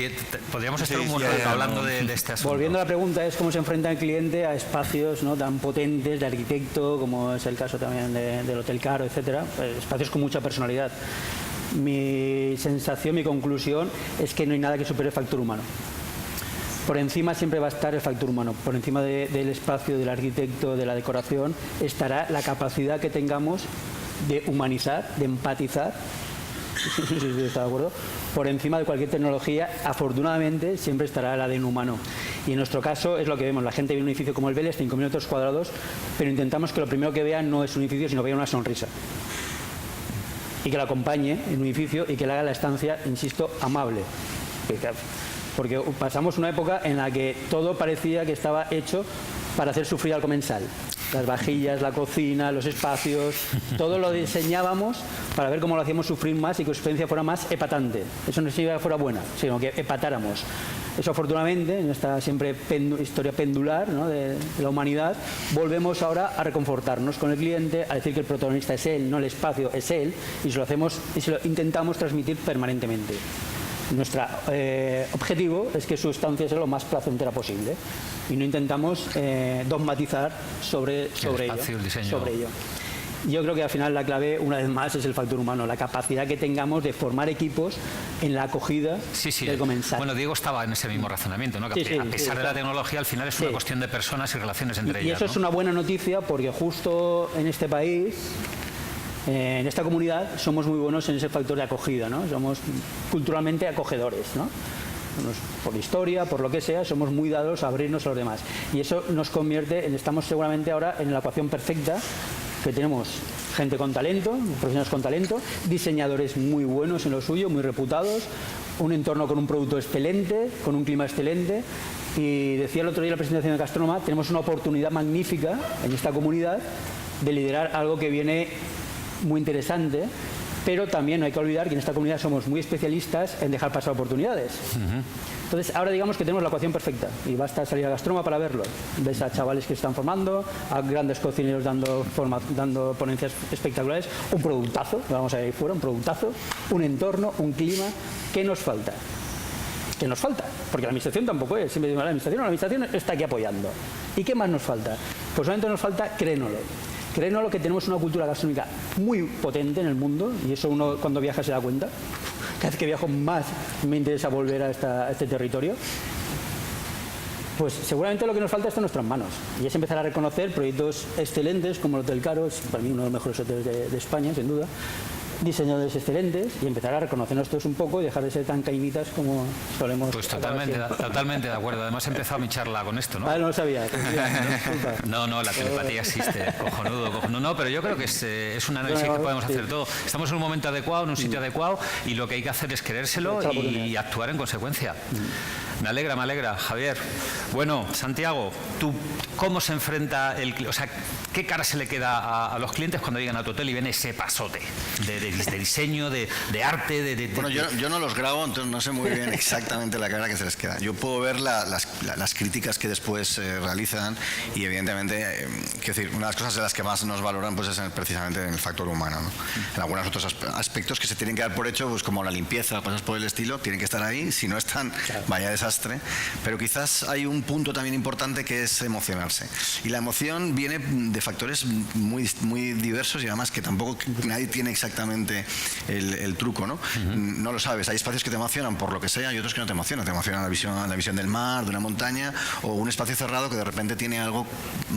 podríamos estar un momento hablando de este asunto. Volviendo a la pregunta, es cómo se enfrenta el cliente a espacios, ¿no?, tan potentes de arquitecto, como es el caso también del Hotel Caro, etcétera, espacios con mucha personalidad. Mi sensación, mi conclusión es que no hay nada que supere el factor humano. Por encima siempre va a estar el factor humano, por encima del espacio, del arquitecto, de la decoración, estará la capacidad que tengamos de humanizar, de empatizar, no sé si está de acuerdo, por encima de cualquier tecnología. Afortunadamente siempre estará la de un humano. Y en nuestro caso es lo que vemos, la gente ve un edificio como el Vélez, 5.000 metros cuadrados, pero intentamos que lo primero que vean no es un edificio, sino que vean una sonrisa. Y que la acompañe en un edificio y que le haga la estancia, insisto, amable. Porque pasamos una época en la que todo parecía que estaba hecho para hacer sufrir al comensal. Las vajillas, la cocina, los espacios, todo lo diseñábamos para ver cómo lo hacíamos sufrir más y que su experiencia fuera más epatante. Eso no significa que fuera buena, sino que epatáramos. Eso, afortunadamente, en esta siempre historia pendular, ¿no?, de la humanidad, volvemos ahora a reconfortarnos con el cliente, a decir que el protagonista es él, no el espacio, es él, y se lo hacemos y se lo intentamos transmitir permanentemente. Nuestro objetivo es que su estancia sea lo más placentera posible y no intentamos dogmatizar sobre ello. Yo creo que al final la clave, una vez más, es el factor humano, la capacidad que tengamos de formar equipos en la acogida del comensal. Bueno, Diego estaba en ese mismo razonamiento, ¿no?, que a pesar de la tecnología, al final es una cuestión de personas y relaciones entre ellas. Y eso, ¿no?, es una buena noticia, porque justo en este país, en esta comunidad, somos muy buenos en ese factor de acogida, ¿no? Somos culturalmente acogedores, ¿no? Por historia, por lo que sea, somos muy dados a abrirnos a los demás. Y eso nos convierte estamos seguramente ahora en la ecuación perfecta, que tenemos gente con talento, profesionales con talento, diseñadores muy buenos en lo suyo, muy reputados, un entorno con un producto excelente, con un clima excelente. Y decía el otro día en la presentación de Gastronoma, tenemos una oportunidad magnífica en esta comunidad de liderar algo que viene muy interesante, pero también no hay que olvidar que en esta comunidad somos muy especialistas en dejar pasar oportunidades. Entonces, ahora digamos que tenemos la ecuación perfecta y basta salir a Gastronoma para verlo. Ves a chavales que se están formando, a grandes cocineros dando ponencias espectaculares, un productazo, vamos a ir fuera, un productazo, un entorno, un clima. ¿Qué nos falta? ¿Qué nos falta? Porque la administración tampoco es. Siempre digo, la administración está aquí apoyando. ¿Y qué más nos falta? Pues solamente nos falta créenlo. Créenlo que tenemos una cultura gastronómica muy potente en el mundo, y eso uno cuando viaja se da cuenta. Cada vez que viajo más me interesa volver a este territorio. Pues seguramente lo que nos falta está en nuestras manos, y es empezar a reconocer proyectos excelentes como el Hotel Caro, es para mí uno de los mejores hoteles de España, sin duda, diseñadores excelentes, y empezar a reconocernos todos un poco y dejar de ser tan caimitas como solemos. Pues totalmente de acuerdo. Además he empezado mi charla con esto, ¿no? Ah, no lo sabía. No, la telepatía existe. Cojonudo. No, pero yo creo que es un análisis que podemos hacer todo. Estamos en un momento adecuado, en un sitio adecuado, y lo que hay que hacer es creérselo y actuar en consecuencia. Me alegra, Javier. Bueno, Santiago, ¿tú cómo se enfrenta o sea, qué cara se le queda a los clientes cuando llegan a tu hotel y ven ese pasote de diseño, de arte, Bueno, yo no los grabo, entonces no sé muy bien exactamente la cara que se les queda. Yo puedo ver las críticas que después realizan y evidentemente, quiero decir, una de las cosas de las que más nos valoran pues es precisamente en el factor humano, ¿no? En algunos otros aspectos que se tienen que dar por hecho, pues como la limpieza, cosas por el estilo, tienen que estar ahí, si no están, vaya desastre. Pero quizás hay un punto también importante que es emocionarse. Y la emoción viene de factores muy diversos y además que tampoco nadie tiene exactamente el truco, ¿no? No lo sabes. Hay espacios que te emocionan por lo que sea y otros que no te emocionan. Te emociona la visión del mar, de una montaña o un espacio cerrado que de repente tiene algo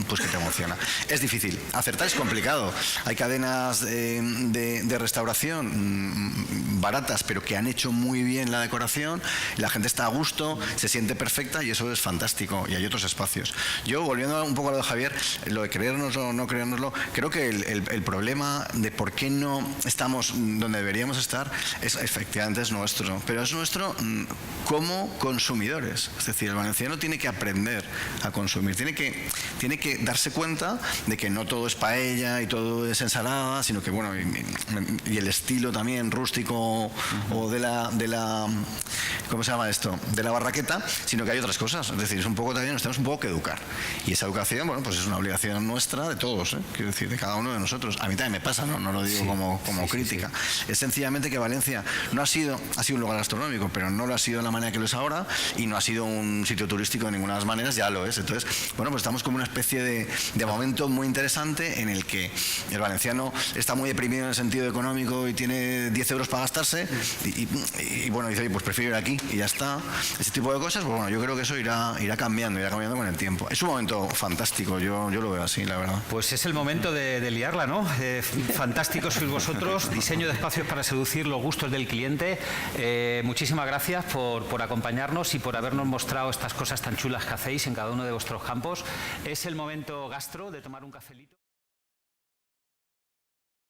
pues que te emociona. Es difícil. Acertar es complicado. Hay cadenas de restauración baratas pero que han hecho muy bien la decoración, la gente está a gusto, se siente perfecta y eso es fantástico. Y hay otros espacios. Yo, volviendo un poco a lo de Javier, lo de creérnoslo o no creérnoslo, creo que el problema de por qué no estamos donde deberíamos estar efectivamente es nuestro, pero es nuestro como consumidores. Es decir, el valenciano tiene que aprender a consumir, tiene que darse cuenta de que no todo es paella y todo es ensalada, sino que bueno, y el estilo también rústico o de la ¿cómo se llama esto? De la barraqueta, sino que hay otras cosas. Es decir, es un poco también, nos tenemos un poco que educar. Y esa educación, bueno, pues es una obligación nuestra de todos, quiero decir, de cada uno de nosotros. A mí también me pasa, no lo digo como crítica. Es sencillamente que Valencia ha sido un lugar gastronómico, pero no lo ha sido de la manera que lo es ahora y no ha sido un sitio turístico de ninguna de las maneras, ya lo es. Entonces, bueno, pues estamos como una especie de momento muy interesante en el que el valenciano está muy deprimido en el sentido económico y tiene 10 euros para gastarse y bueno, dice, pues prefiero ir aquí y ya está. Ese tipo de cosas, pues bueno, yo creo que eso irá cambiando con el tiempo. Es un momento fantástico, yo lo veo así, la verdad. Pues es el momento de liarla, ¿no? Fantásticos sois vosotros, diseño de espacios para seducir los gustos del cliente. Muchísimas gracias por acompañarnos y por habernos mostrado estas cosas tan chulas que hacéis en cada uno de vuestros campos. Es el momento gastro de tomar un cafelito.